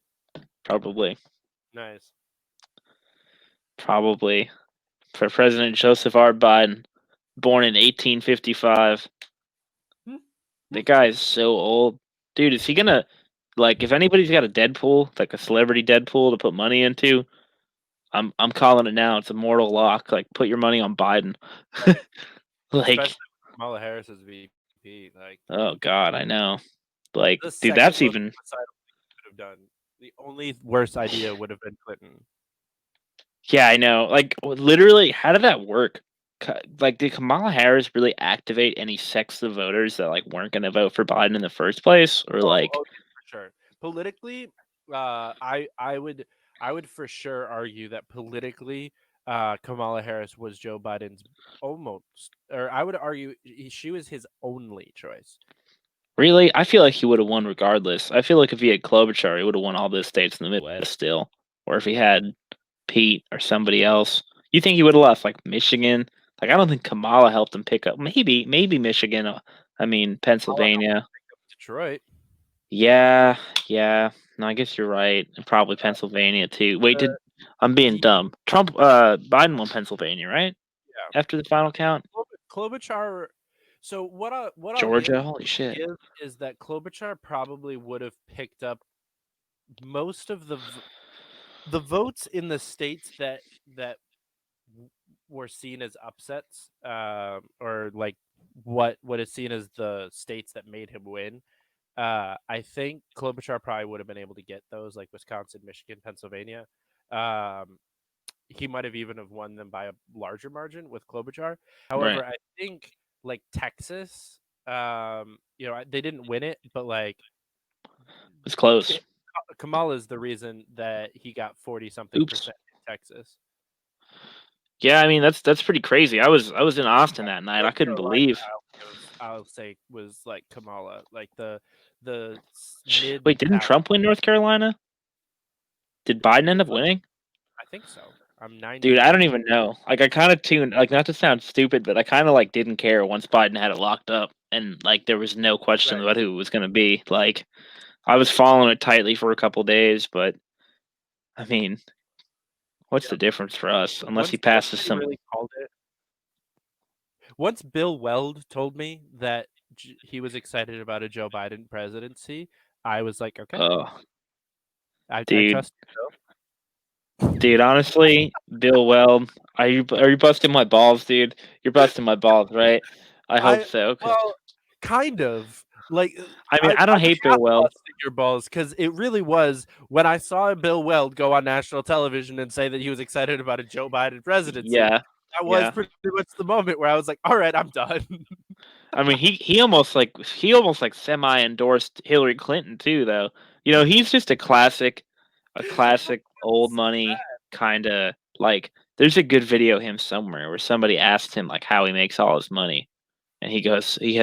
Probably, Nice. probably for President Joseph R. Biden, born in 1855. The guy is so old. Dude, is he gonna like if anybody's got a Deadpool, like a celebrity Deadpool to put money into, I'm calling it now. It's a mortal lock. Like put your money on Biden. Right. Like, Especially with Kamala Harris as VP. Like, oh god, I know. Like, the dude, second that's most even suicidal thing you could have done. The only worst idea would have been Clinton. yeah, I know. Like literally, how did that work? Like, did Kamala Harris really activate any sects of voters that like weren't gonna vote for Biden in the first place? Or like Oh yeah, for sure. Politically, I would for sure argue that politically, Kamala Harris was Joe Biden's almost, or I would argue she was his only choice. really? I feel like he would have won regardless. I feel like if he had Klobuchar, he would have won all those states in the Midwest still. Or if he had Pete or somebody else. You think he would have left like Michigan? Like I don't think Kamala helped him pick up. Maybe Michigan. I mean Kamala helped Pennsylvania. pick up Detroit. Yeah, yeah. No, I guess you're right. And probably Pennsylvania too. Wait, Uh, I'm being the dumb. Biden won Pennsylvania, right? yeah, After the final count, Klobuchar. So what I'll Georgia. Holy shit! give is that Klobuchar probably would have picked up most of the votes in the states that were seen as upsets, or like what is seen as the states that made him win. I think Klobuchar probably would have been able to get those, like Wisconsin, Michigan, Pennsylvania. Um, he might have even have won them by a larger margin with Klobuchar. However, Right. I think like Texas, they didn't win it, but like It's close. Kamala is the reason that he got 40 something Oops. percent in Texas. Yeah, I mean that's pretty crazy. I was in Austin that night. I North couldn't Carolina, believe. I'll say was like Kamala, like the mid. Wait, didn't Trump win North Carolina? Did Biden end up winning? I think so. I'm 90. Dude, I don't even know. Like, I kind of tuned. Like, not to sound stupid, but I kind of like didn't care once Biden had it locked up, and like there was no question Right. about who it was going to be. Like, I was following it tightly for a couple days, but I mean, what's the difference for us unless he passes they some? really called it. Once Bill Weld told me that he was excited about a Joe Biden presidency, I was like, okay, Oh, I dude, trust you, dude. Honestly, Bill Weld, are you busting my balls, dude? You're busting my balls, right? I hope so. Well, kind of. Like, I mean, I don't hate Bill Weld. busting your balls, because it really was when I saw Bill Weld go on national television and say that he was excited about a Joe Biden presidency. Yeah, That was yeah. pretty much the moment where I was like, all right, I'm done. I mean, he almost like semi endorsed Hillary Clinton too, though. You know, he's just a classic old money kind of like. There's a good video of him somewhere where somebody asked him like how he makes all his money, and he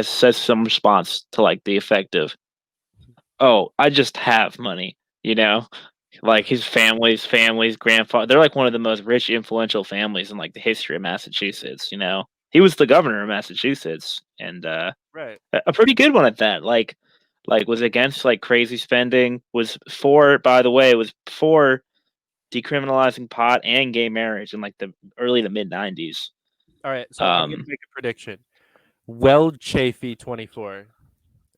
says some response to like the effect of, "Oh, I just have money," you know. Like his family's grandfather, they're like one of the most rich, influential families in like the history of Massachusetts. You know, he was the governor of Massachusetts, and Right. a pretty good one at that. Like was against like crazy spending. Was for, by the way, was for decriminalizing pot and gay marriage in like the early to mid '90s. All right, so I'm gonna make a prediction. Weld Chafee 24. There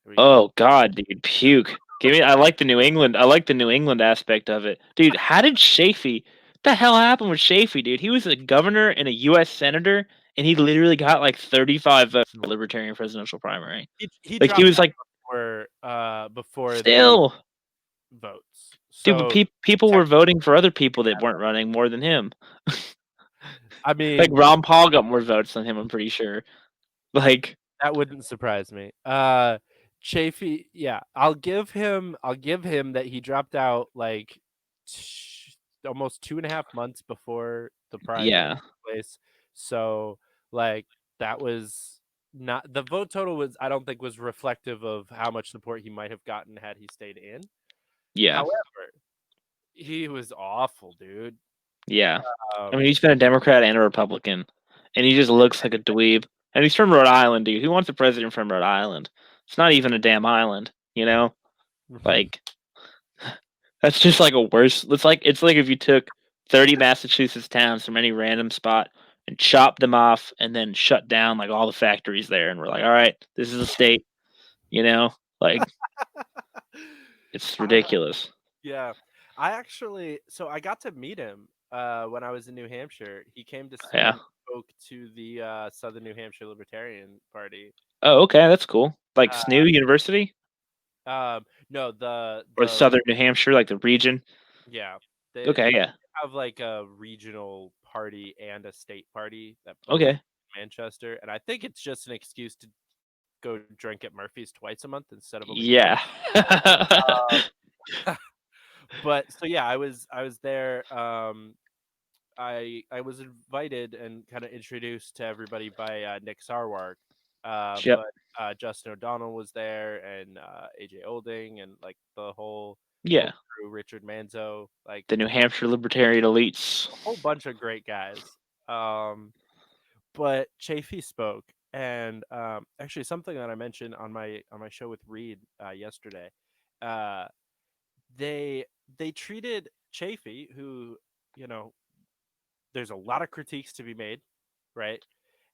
we go. Oh God, dude, puke. Give me. I like the New England. I like the New England aspect of it, dude. How did Chafee? What the hell happened with Chafee, dude? He was a governor and a U.S. senator, and he literally got like 35 votes in the Libertarian presidential primary. He Like he dropped was like before still, the votes. dude. But So people were voting for other people that weren't running more than him. I mean, Like Ron Paul got more votes than him. I'm pretty sure. Like that wouldn't surprise me. Chafee, yeah, I'll give him that he dropped out like almost 2.5 months before the primary yeah, took place. So like that was not the vote total was, I don't think, was reflective of how much support he might have gotten had he stayed in. yeah, However, he was awful, dude. yeah. I mean, he's been a Democrat and a Republican, and he just looks like a dweeb. And he's from Rhode Island, dude. Who wants a president from Rhode Island? It's not even a damn island, you know? Like, that's just like a worse. It's like if you took 30 Massachusetts towns from any random spot and chopped them off and then shut down like all the factories there, and we're like, all right, this is a state, you know? Like, it's ridiculous. Yeah. So I got to meet him when I was in New Hampshire. He came to see Yeah. and spoke to the Southern New Hampshire Libertarian Party. Oh, okay, that's cool. Like SNU University No, or Southern New Hampshire, like the region. yeah. They Okay, yeah. have like a regional party and a state party that both Okay. Manchester, and I think it's just an excuse to go drink at Murphy's twice a month instead of a week. Yeah. But so yeah, I was there. I was invited and kind of introduced to everybody by Nick Sarwark, Yep. but Justin O'Donnell was there, and AJ Olding, and like the whole Yeah. crew, Richard Manzo, like The New Hampshire Libertarian elites. a whole bunch of great guys. But Chafee spoke, and actually something that I mentioned on my show with Reed yesterday. They treated Chafee, who, you know, there's a lot of critiques to be made, right?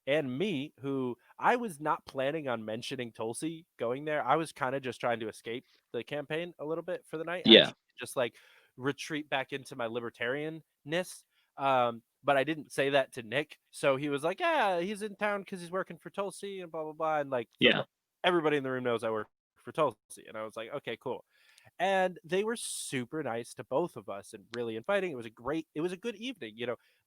And me, who I was not planning on mentioning Tulsi going there. I was kind of just trying to escape the campaign a little bit for the night. Yeah. Actually, just like retreat back into my libertarianness. but I didn't say that to Nick. So he was like, "Yeah, he's in town because he's working for Tulsi and blah blah blah." And like, Yeah. everybody in the room knows I work for Tulsi, and I was like, "Okay, cool." And they were super nice to both of us and really inviting. It was a good evening.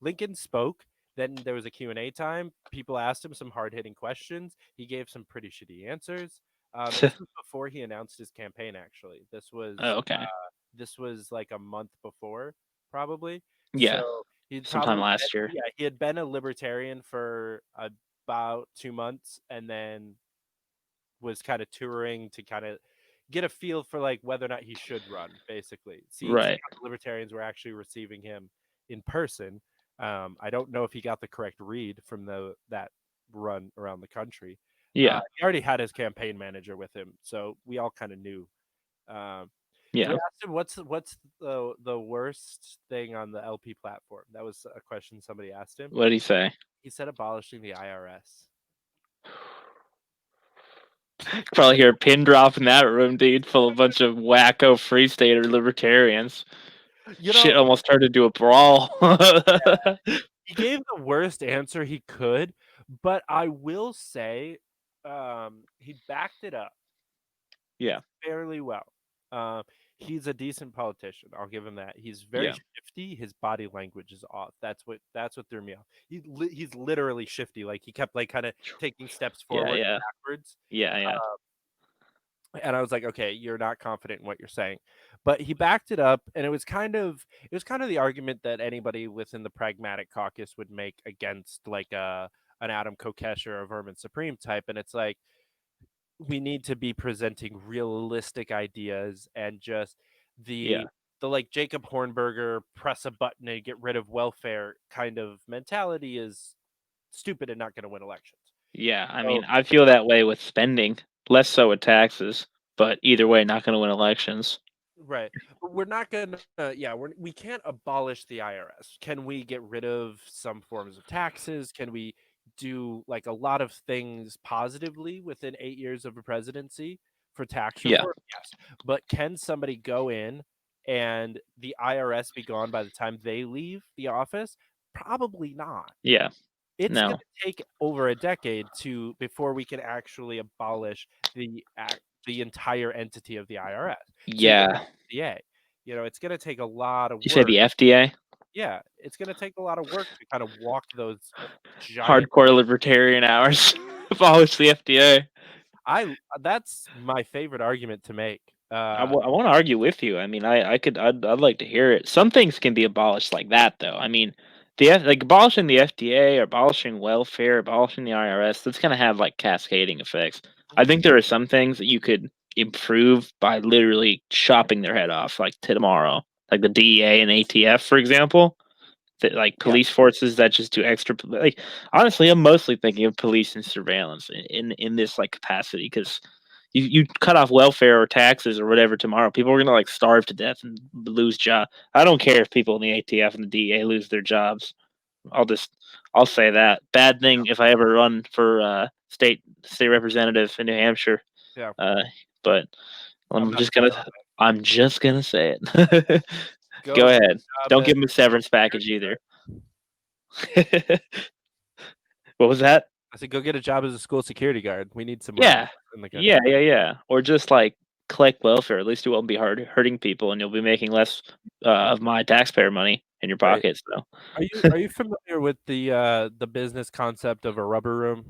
Lincoln spoke. Then there was a Q&A time. People asked him some hard-hitting questions. He gave some pretty shitty answers. This was before he announced his campaign. Actually, Oh, okay. this was like a month before, probably. Yeah. So he'd Sometime probably last year. he had been a libertarian for about 2 months, and then was kind of touring to kind of get a feel for like whether or not he should run, basically. See Right. how the libertarians were actually receiving him in person. I don't know if he got the correct read from that run around the country. Yeah. He already had his campaign manager with him, so we all kind of knew. We Yeah. asked him what's the worst thing on the LP platform. That was a question somebody asked him. What did he say? He said abolishing the IRS. Probably hear a pin drop in that room, dude, full of a bunch of wacko free stater libertarians. Shit almost turned into a brawl. He gave the worst answer he could, but I will say he backed it up Yeah. fairly well. He's a decent politician. I'll give him that. He's very Yeah. shifty. His body language is off. That's what threw me off. He's literally shifty. Like he kept like kind of taking steps forward and backwards. Yeah. And I was like, okay, you're not confident in what you're saying. But he backed it up, and it was kind of the argument that anybody within the pragmatic caucus would make against like an Adam Kokesh or a Vermin Supreme type. And it's like, we need to be presenting realistic ideas, and just Yeah. the like Jacob Hornberger press a button and get rid of welfare kind of mentality is stupid and not going to win elections. Yeah. I So mean, I feel that way with spending, less so with taxes, but either way, not going to win elections. right. But we're not gonna we can't abolish the IRS. Can we get rid of some forms of taxes? Can we do like a lot of things positively within 8 years of a presidency for tax Yeah. reform? Yes. But can somebody go in and the IRS be gone by the time they leave the office? Probably not. Yeah. It's No. gonna take over a decade before we can actually abolish the entire entity of the IRS. So you Yeah. FDA. It's gonna take a lot of You say work. the FDA? Yeah, it's gonna take a lot of work to kind of walk those giant. Hardcore libertarian hours. Abolish the FDA. That's my favorite argument to make. I want to argue with you. I mean, I'd like to hear it. Some things can be abolished like that, though. I mean, like abolishing the FDA, or abolishing welfare, abolishing the IRS. That's gonna have like cascading effects. I think there are some things that you could improve by literally chopping their head off, like tomorrow, like the DEA and ATF, for example. That like Yeah. police forces that just do extra. Like honestly, I'm mostly thinking of police and surveillance in this like capacity, because you cut off welfare or taxes or whatever tomorrow, people are gonna like starve to death and lose job. I don't care if people in the ATF and the DEA lose their jobs. I'll say that. Bad thing if I ever run for state representative in New Hampshire. Yeah. But I'm not saying that. I'm just gonna say it. Go Go get a ahead. job Don't as give me a severance package either. What was that? I said, go get a job as a school security guard. We need some more Yeah. in the country. Yeah. Or just like collect welfare. At least you won't be hurting people, and you'll be making less of my taxpayer money in your Right. pocket. So, Are you familiar with the business concept of a rubber room?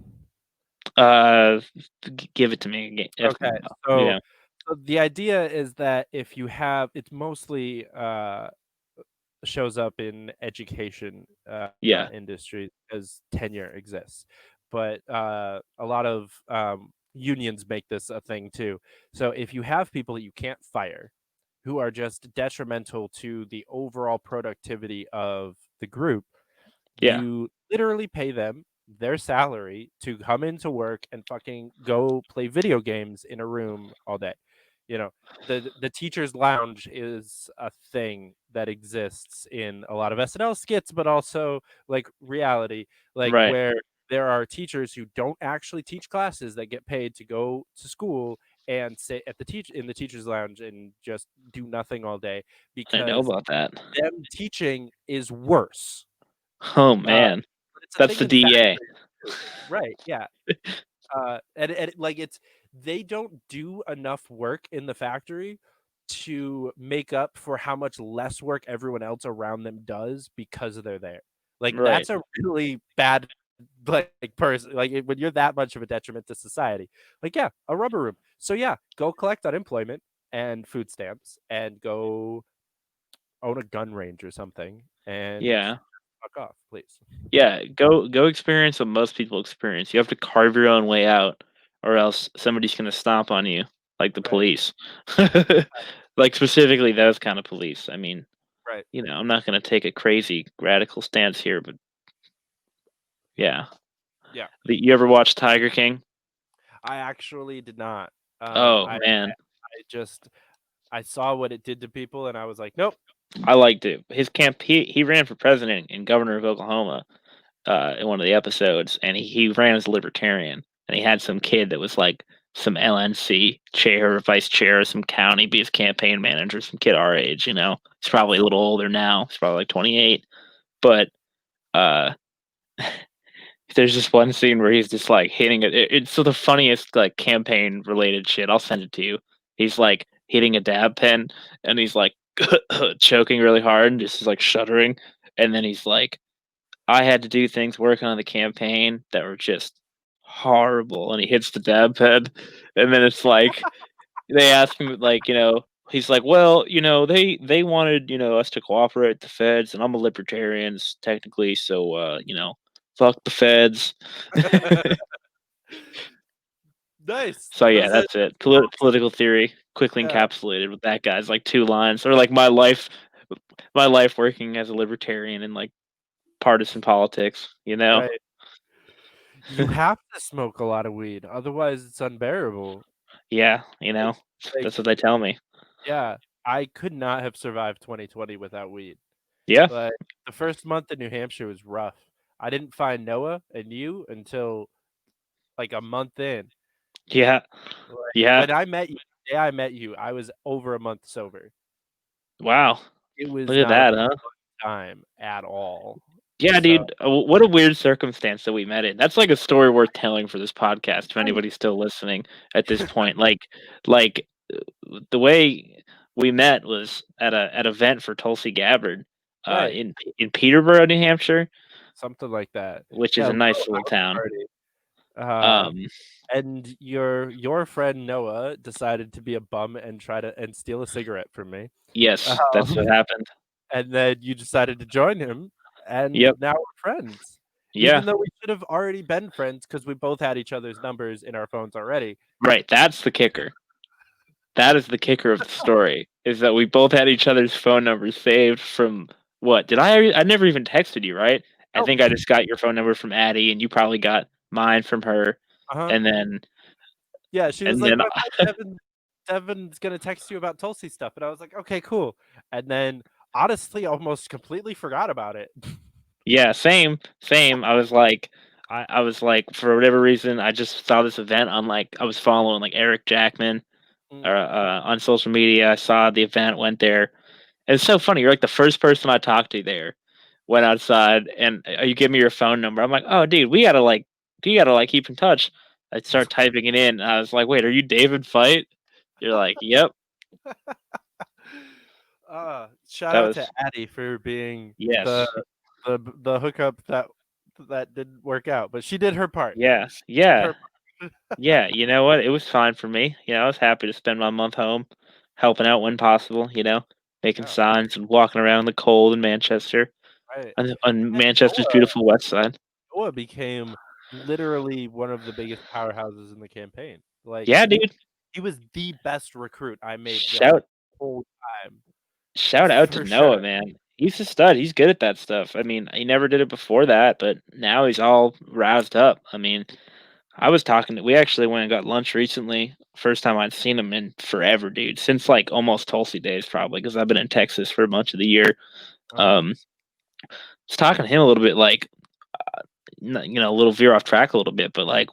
give it to me again. Okay, Yeah. so the idea is that if you have, it's mostly shows up in education Yeah. industry as tenure exists, but a lot of unions make this a thing too. So if you have people that you can't fire, who are just detrimental to the overall productivity of the group, Yeah. you literally pay them their salary to come into work and fucking go play video games in a room all day. The teacher's lounge is a thing that exists in a lot of SNL skits, but also like reality, like Right. where there are teachers who don't actually teach classes that get paid to go to school and sit at in the teacher's lounge and just do nothing all day, I know because about that. them teaching is worse. Oh man, But it's a that's thing the in DA. factories too. Right? Yeah. Like they don't do enough work in the factory to make up for how much less work everyone else around them does because they're there. Like Right. that's a really bad person. Like when you're that much of a detriment to society. Like yeah, a rubber room. So yeah, go collect unemployment and food stamps and go own a gun range or something and Yeah. fuck off, please. Yeah. Go experience what most people experience. You have to carve your own way out, or else somebody's gonna stomp on you, like the Right. police. Like specifically those kind of police. I mean, Right. I'm not gonna take a crazy radical stance here, but yeah. Yeah. You ever watch Tiger King? I actually did not. Oh I man, just I saw what it did to people and I was like, nope. I liked it. His camp. He ran for president and governor of Oklahoma. In one of the episodes, and he ran as a libertarian, and he had some kid that was like some LNC chair or vice chair of some county be his campaign manager, some kid our age. He's probably a little older now. He's probably like 28, but uh, there's this one scene where he's just like hitting it. It's so the funniest like campaign related shit. I'll send it to you. He's like hitting a dab pen, and he's like choking really hard and just like shuddering, and then he's like, I had to do things working on the campaign that were just horrible. And he hits the dab pen, and then it's like they ask him, like, he's like, well, they wanted, us to cooperate with the feds, and I'm a libertarian technically, so fuck the feds. Nice. So yeah, That's it. that's it. Political theory quickly Yeah. encapsulated with that guy's like 2 lines, or like my life working as a libertarian in like partisan politics. Right. You have to smoke a lot of weed, otherwise it's unbearable. Yeah, Like, that's what they tell me. yeah, I could not have survived 2020 without weed. Yeah, Like the first month in New Hampshire was rough. I didn't find Noah and you until like a month in. yeah, Like, yeah. when I met you, the day I met you, I was over a month sober. Wow, It was look at not a that, huh? fun time at all. Yeah, So dude. What a weird circumstance that we met in. That's like a story worth telling for this podcast. If right. anybody's still listening at this point, like the way we met was at an event for Tulsi Gabbard, Right. in Peterborough, New Hampshire, Something like that. which is Yeah, a a nice little house town. party. Um, And your friend Noah decided to be a bum and try to steal a cigarette from me. yes, that's what Um, happened. and then you decided to join him, and Yep. now we're friends. Yeah. Even though we should have already been friends because we both had each other's numbers in our phones already. Right. That's the kicker. That is the kicker of the story, is that we both had each other's phone numbers saved from what? I never even texted you, right? I Nope. think I just got your phone number from Addie, and you probably got mine from her. And then Yeah, she was and like, then "My friend Devin's gonna text you about Tulsi stuff," and I was like, "Okay, cool." And then honestly, almost completely forgot about it. yeah, same. I was like, for whatever reason, I just saw this event on, like, I was following like Eric Jackman on social media. I saw the event, went there. And it's so funny. You're like the first person I talked to there. Went outside, and you give me your phone number. I'm like, oh, dude, you gotta like keep in touch. I start typing it in. And I was like, wait, are you David Fite? You're like, yep. Shout That out was to Addie for being yes, the hookup that didn't work out, but she did her part. yeah, She did yeah, her part. yeah. You know what? It was fine for me. I was happy to spend my month home, helping out when possible. Making Yeah, signs and walking around in the cold in Manchester, right. on And Manchester's beautiful west side. Noah became literally one of the biggest powerhouses in the campaign. Like Yeah, dude. he was the best recruit I made the Shout whole time. Shout out to For Noah, sure. man. He's a stud. He's good at that stuff. I mean, he never did it before that, but now he's all roused up. I mean, we actually went and got lunch recently. First time I'd seen him in forever, dude. Since like almost Tulsi days, probably, because I've been in Texas for a bunch of the year. Um, was talking to him a little bit, like, a little veer off track a little bit, but like,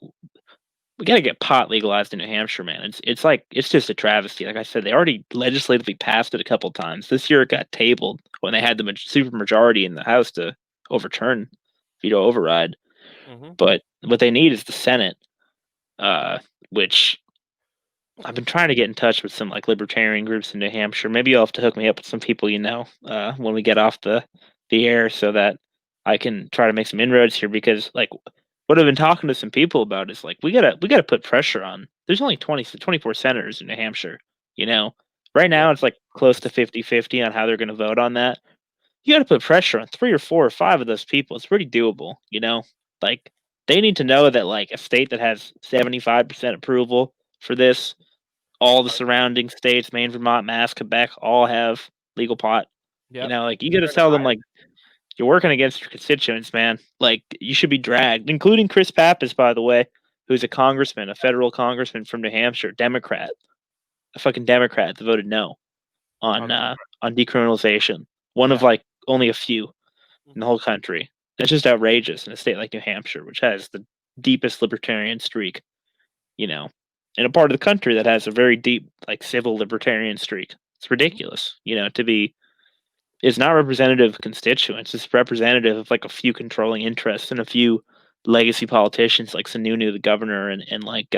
we got to get pot legalized in New Hampshire, man. It's just a travesty. Like I said, they already legislatively passed it a couple times. This year it got tabled when they had the super majority in the House to overturn, veto override. Mhm. But what they need is the Senate, which I've been trying to get in touch with some like libertarian groups in New Hampshire. Maybe you'll have to hook me up with some people when we get off the air, so that I can try to make some inroads here. Because like what I've been talking to some people about is like we gotta put pressure on. There's only 24 senators in New Hampshire. You know, right now Yeah. it's like close to 50-50 on how they're going to vote on that. You got to put pressure on 3 or 4 or 5 of those people. It's pretty doable. Like they need to know that like a state that has 75% approval for this, all the surrounding states, Maine, Vermont, Mass, Quebec, all have legal pot. Yep. Like you got to tell them like you're working against your constituents, man. Like you should be dragged, including Chris Pappas, by the way, who's a federal congressman from New Hampshire, Democrat, a fucking Democrat that voted no on decriminalization. One of Yeah. like only a few in the whole country. It's just outrageous in a state like New Hampshire, which has the deepest libertarian streak, in a part of the country that has a very deep, like civil libertarian streak. It's ridiculous, to be. It's not representative of constituents. It's representative of like a few controlling interests and a few legacy politicians like Sununu, the governor, and like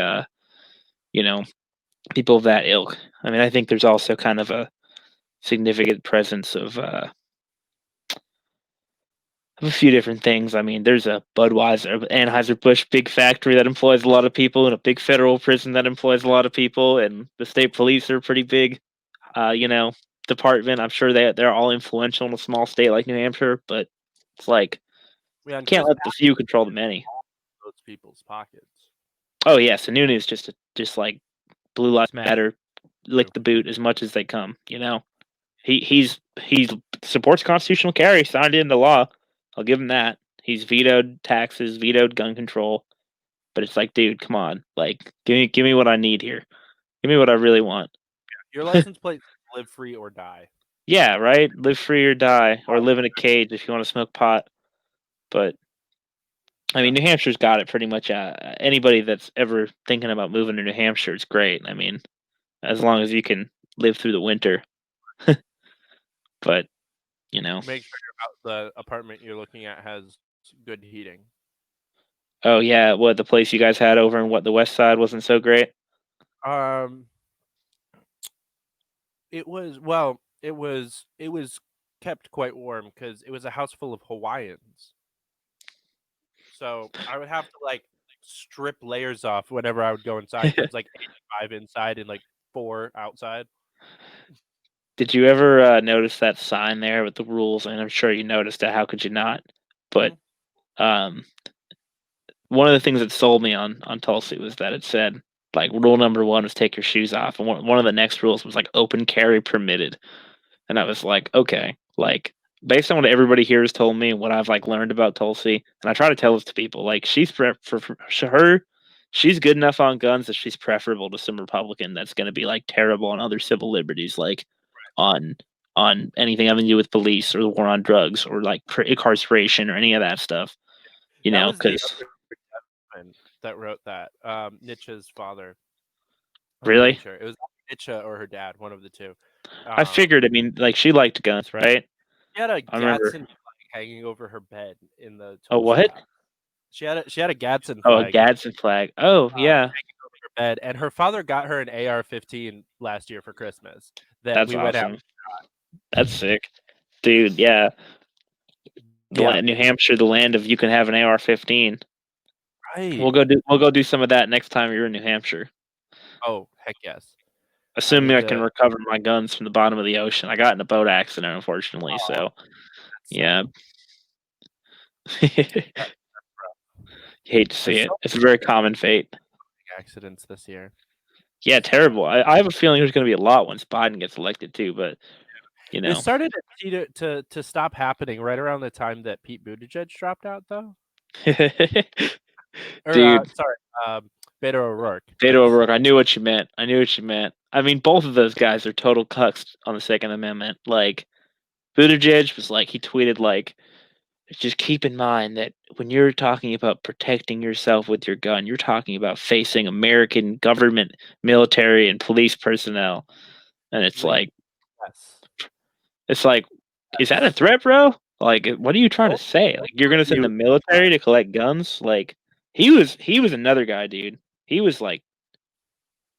people of that ilk. I mean, I think there's also kind of a significant presence of a few different things. I mean, there's a Budweiser, Anheuser-Busch big factory that employs a lot of people, and a big federal prison that employs a lot of people, and the state police are pretty big, department. I'm sure they're all influential in a small state like New Hampshire, but it's like Yeah, and can't Chris let the few control the many. those people's pockets. Oh yeah, so Nunes just like Blue Lives Matter, lick the boot as much as they come. He's supports constitutional carry, signed it into law. I'll give him that. He's vetoed taxes, vetoed gun control. But it's like, dude, come on. Like, give me what I need here. Give me what I really want. Your license plate says live free or die. Yeah, right? Live free or die. Or live in a cage if you want to smoke pot. But I mean, New Hampshire's got it pretty much. Anybody that's ever thinking about moving to New Hampshire, it's great. I mean, as long as you can live through the winter. But, Make sure the apartment you're looking at has good heating. Oh yeah, what the place you guys had over in the west side wasn't so great? It was it was kept quite warm because it was a house full of Hawaiians. So I would have to like strip layers off whenever I would go inside. It was like 85 inside and like 4 outside. Did you ever notice that sign there with the rules? And I'm sure you noticed it. How could you not? But one of the things that sold me on Tulsi was that it said like rule number 1 was take your shoes off, and one of the next rules was like open carry permitted. And I was like, okay, like based on what everybody here has told me and what I've like learned about Tulsi, and I try to tell this to people, like she's for her, she's good enough on guns that she's preferable to some Republican that's going to be like terrible on other civil liberties, like on anything having to do with police or the war on drugs or like incarceration or any of that stuff. That was the Because other that wrote that. Nietzsche's father. really, sure it was Nietzsche or her dad, one of the two. I figured. I mean, like she liked guns, right? She had a I remember. Gadsden flag hanging over her bed in the. Oh, what? House. She had a Gadsden Oh, flag. a Gadsden flag. Oh, yeah. Hanging over her bed, and her father got her an AR-15 last year for Christmas. That's we awesome. went out. That's sick, dude. Yeah. New Hampshire, the land of you can have an AR-15. Right. We'll go do some of that next time you're in New Hampshire. Oh, heck yes. Assuming I can recover my guns from the bottom of the ocean. I got in a boat accident, unfortunately. So, yeah. Hate to see it. It's a very common fate. Accidents this year. Yeah, terrible. I have a feeling there's going to be a lot once Biden gets elected too. But it started to stop happening right around the time that Pete Buttigieg dropped out, though. Dude, sorry, Beto O'Rourke. Beto O'Rourke. I knew what you meant. I mean, both of those guys are total cucks on the Second Amendment. Like, Buttigieg was like, he tweeted like, just keep in mind that when you're talking about protecting yourself with your gun, you're talking about facing American government, military, and police personnel. And it's like, is that a threat, bro? Like, what are you trying to say? Like, you're gonna send the You military to collect guns? Like, he was another guy, dude. He was like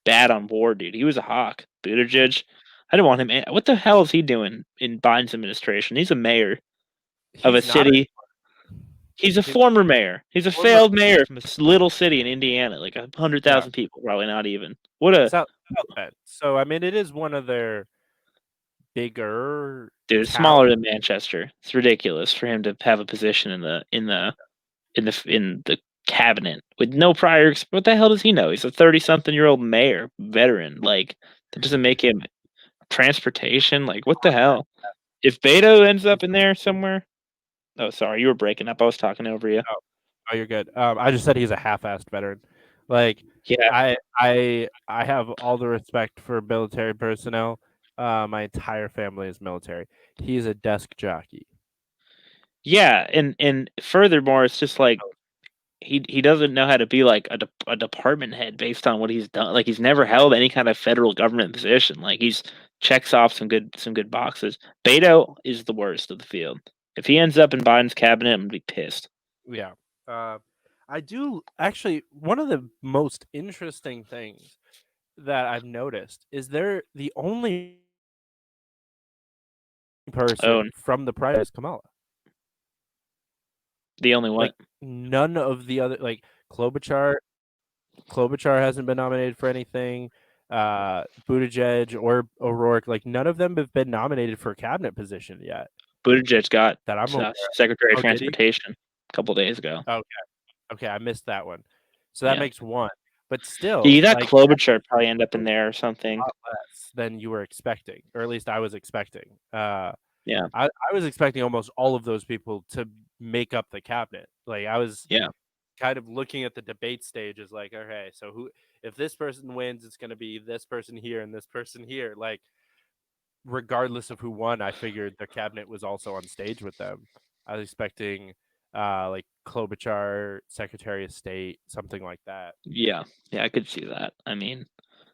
bad on board, dude. He was a hawk. Buttigieg, I didn't want him. What the hell is he doing in Biden's administration? He's a mayor of a he's not city. He's a he's former mayor. He's a former failed mayor from a little city in Indiana, like 100,000 people, probably not even. What a South Bend. So I mean, it is one of their bigger dude! It's towns. smaller than Manchester. It's ridiculous for him to have a position in the cabinet with no prior. What the hell does he know? He's a 30-something-year-old mayor, veteran. Like, that doesn't make him transportation. Like, what the hell? If Beto ends up in there somewhere. Oh, sorry, you were breaking up. I was talking over you. Oh, you're good. I just said he's a half-assed veteran. Like, Yeah, I have all the respect for military personnel. My entire family is military. He's a desk jockey. yeah, and furthermore, it's just like he doesn't know how to be like a department head based on what he's done. Like, he's never held any kind of federal government position. Like, he's checks off some good boxes. Beto is the worst of the field. If he ends up in Biden's cabinet, I'm gonna be pissed. Yeah. I do actually. One of the most interesting things that I've noticed is they're the only person Oh, from the primary is Kamala. the only what? Like, none of the other, like, Klobuchar hasn't been nominated for anything. Buttigieg or O'Rourke, like, none of them have been nominated for a cabinet position yet. Buttigieg got That I'm aware of. Secretary of Oh, did he? Transportation a couple days ago. Okay, I missed that one. So that Yeah. makes one. But still, You thought like, Klobuchar probably end up in there or something. a lot less than you were expecting, or at least I was expecting. Yeah. I was expecting almost all of those people to make up the cabinet. Like, I was Yeah. kind of looking at the debate stage as like, okay, so who, if this person wins, it's going to be this person here and this person here. Like, regardless of who won, I figured the cabinet was also on stage with them. I was expecting like Klobuchar, Secretary of State, something like that. Yeah. Yeah, I could see that. I mean,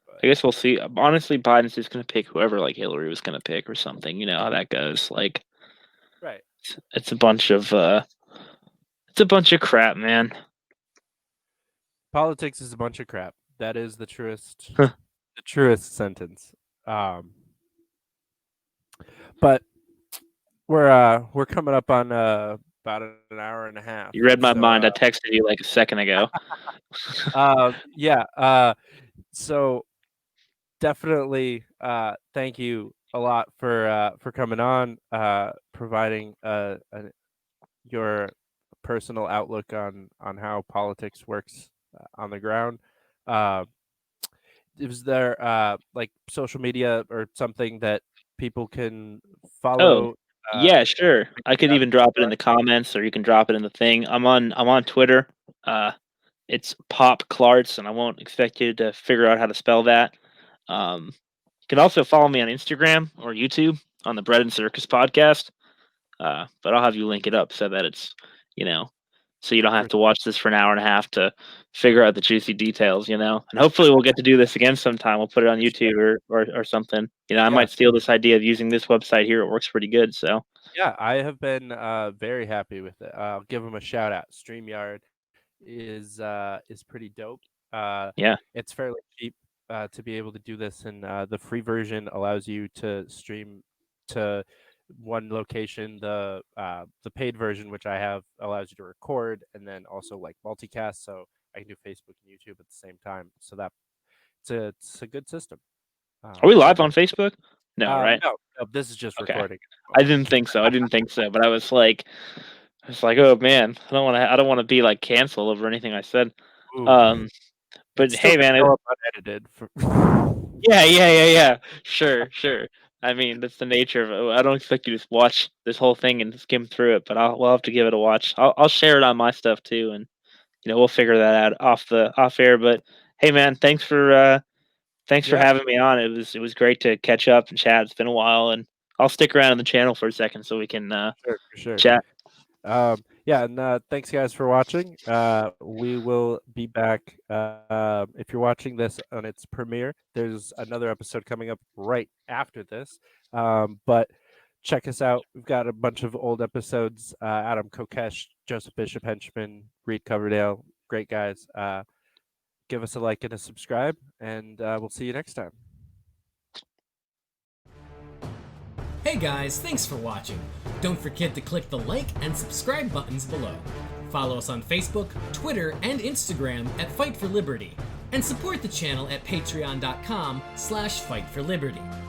But I guess we'll see. Honestly, Biden's just gonna pick whoever like Hillary was gonna pick or something. You know how that goes. Like, right, it's a bunch of crap, man. politics is a bunch of crap. That is the truest, Huh. the truest sentence. But we're coming up on about an hour and a half. You read my So, mind. I texted you like a second ago. yeah. So definitely thank you a lot for coming on, providing your personal outlook on how politics works on the ground. Is there like social media or something that people can Oh, follow? yeah, sure. I could even drop it in Sorry? the comments, or you can drop it in the thing. I'm on Twitter. It's Pop Clarts, and I won't expect you to figure out how to spell that. You can also follow me on Instagram or YouTube on the Bread and Circus podcast. But I'll have you link it up so that it's, you know, so you don't have to watch this for an hour and a half to figure out the juicy details, you know. And hopefully we'll get to do this again sometime. We'll put it on YouTube or something. You know, I Yeah. might steal this idea of using this website here. It works pretty good. So Yeah, I have been very happy with it. I'll give them a shout out. StreamYard is pretty dope. yeah, It's fairly cheap to be able to do this, and the free version allows you to stream to one location. The paid version, which I have, allows you to record and then also like multicast, so I can do Facebook and YouTube at the same time. So that it's a good system. are we live on Facebook? No, right? No, this is just Okay. recording. I didn't think so. But I was like, oh man, I don't want to be like canceled over anything I said. Ooh. But It's still hey, man, gonna go up unedited. yeah. Sure. I mean, that's the nature of it. I don't expect you to watch this whole thing and skim through it, but we'll have to give it a watch. I'll share it on my stuff too, and we'll figure that out off air. But hey, man, thanks for Yeah. having me on. It was great to catch up and chat. It's been a while, and I'll stick around on the channel for a second so we can Sure. chat. Yeah, and thanks guys for watching. We will be back. If you're watching this on its premiere, there's another episode coming up right after this. But check us out. We've got a bunch of old episodes. Adam Kokesh, Joseph Bishop Henchman, Reed Coverdale, great guys. Give us a like and a subscribe, and we'll see you next time. Hey guys, thanks for watching. Don't forget to click the like and subscribe buttons below. Follow us on Facebook, Twitter, and Instagram at Fight for Liberty, and support the channel at patreon.com/fightforliberty.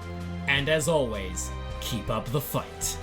And as always, keep up the fight.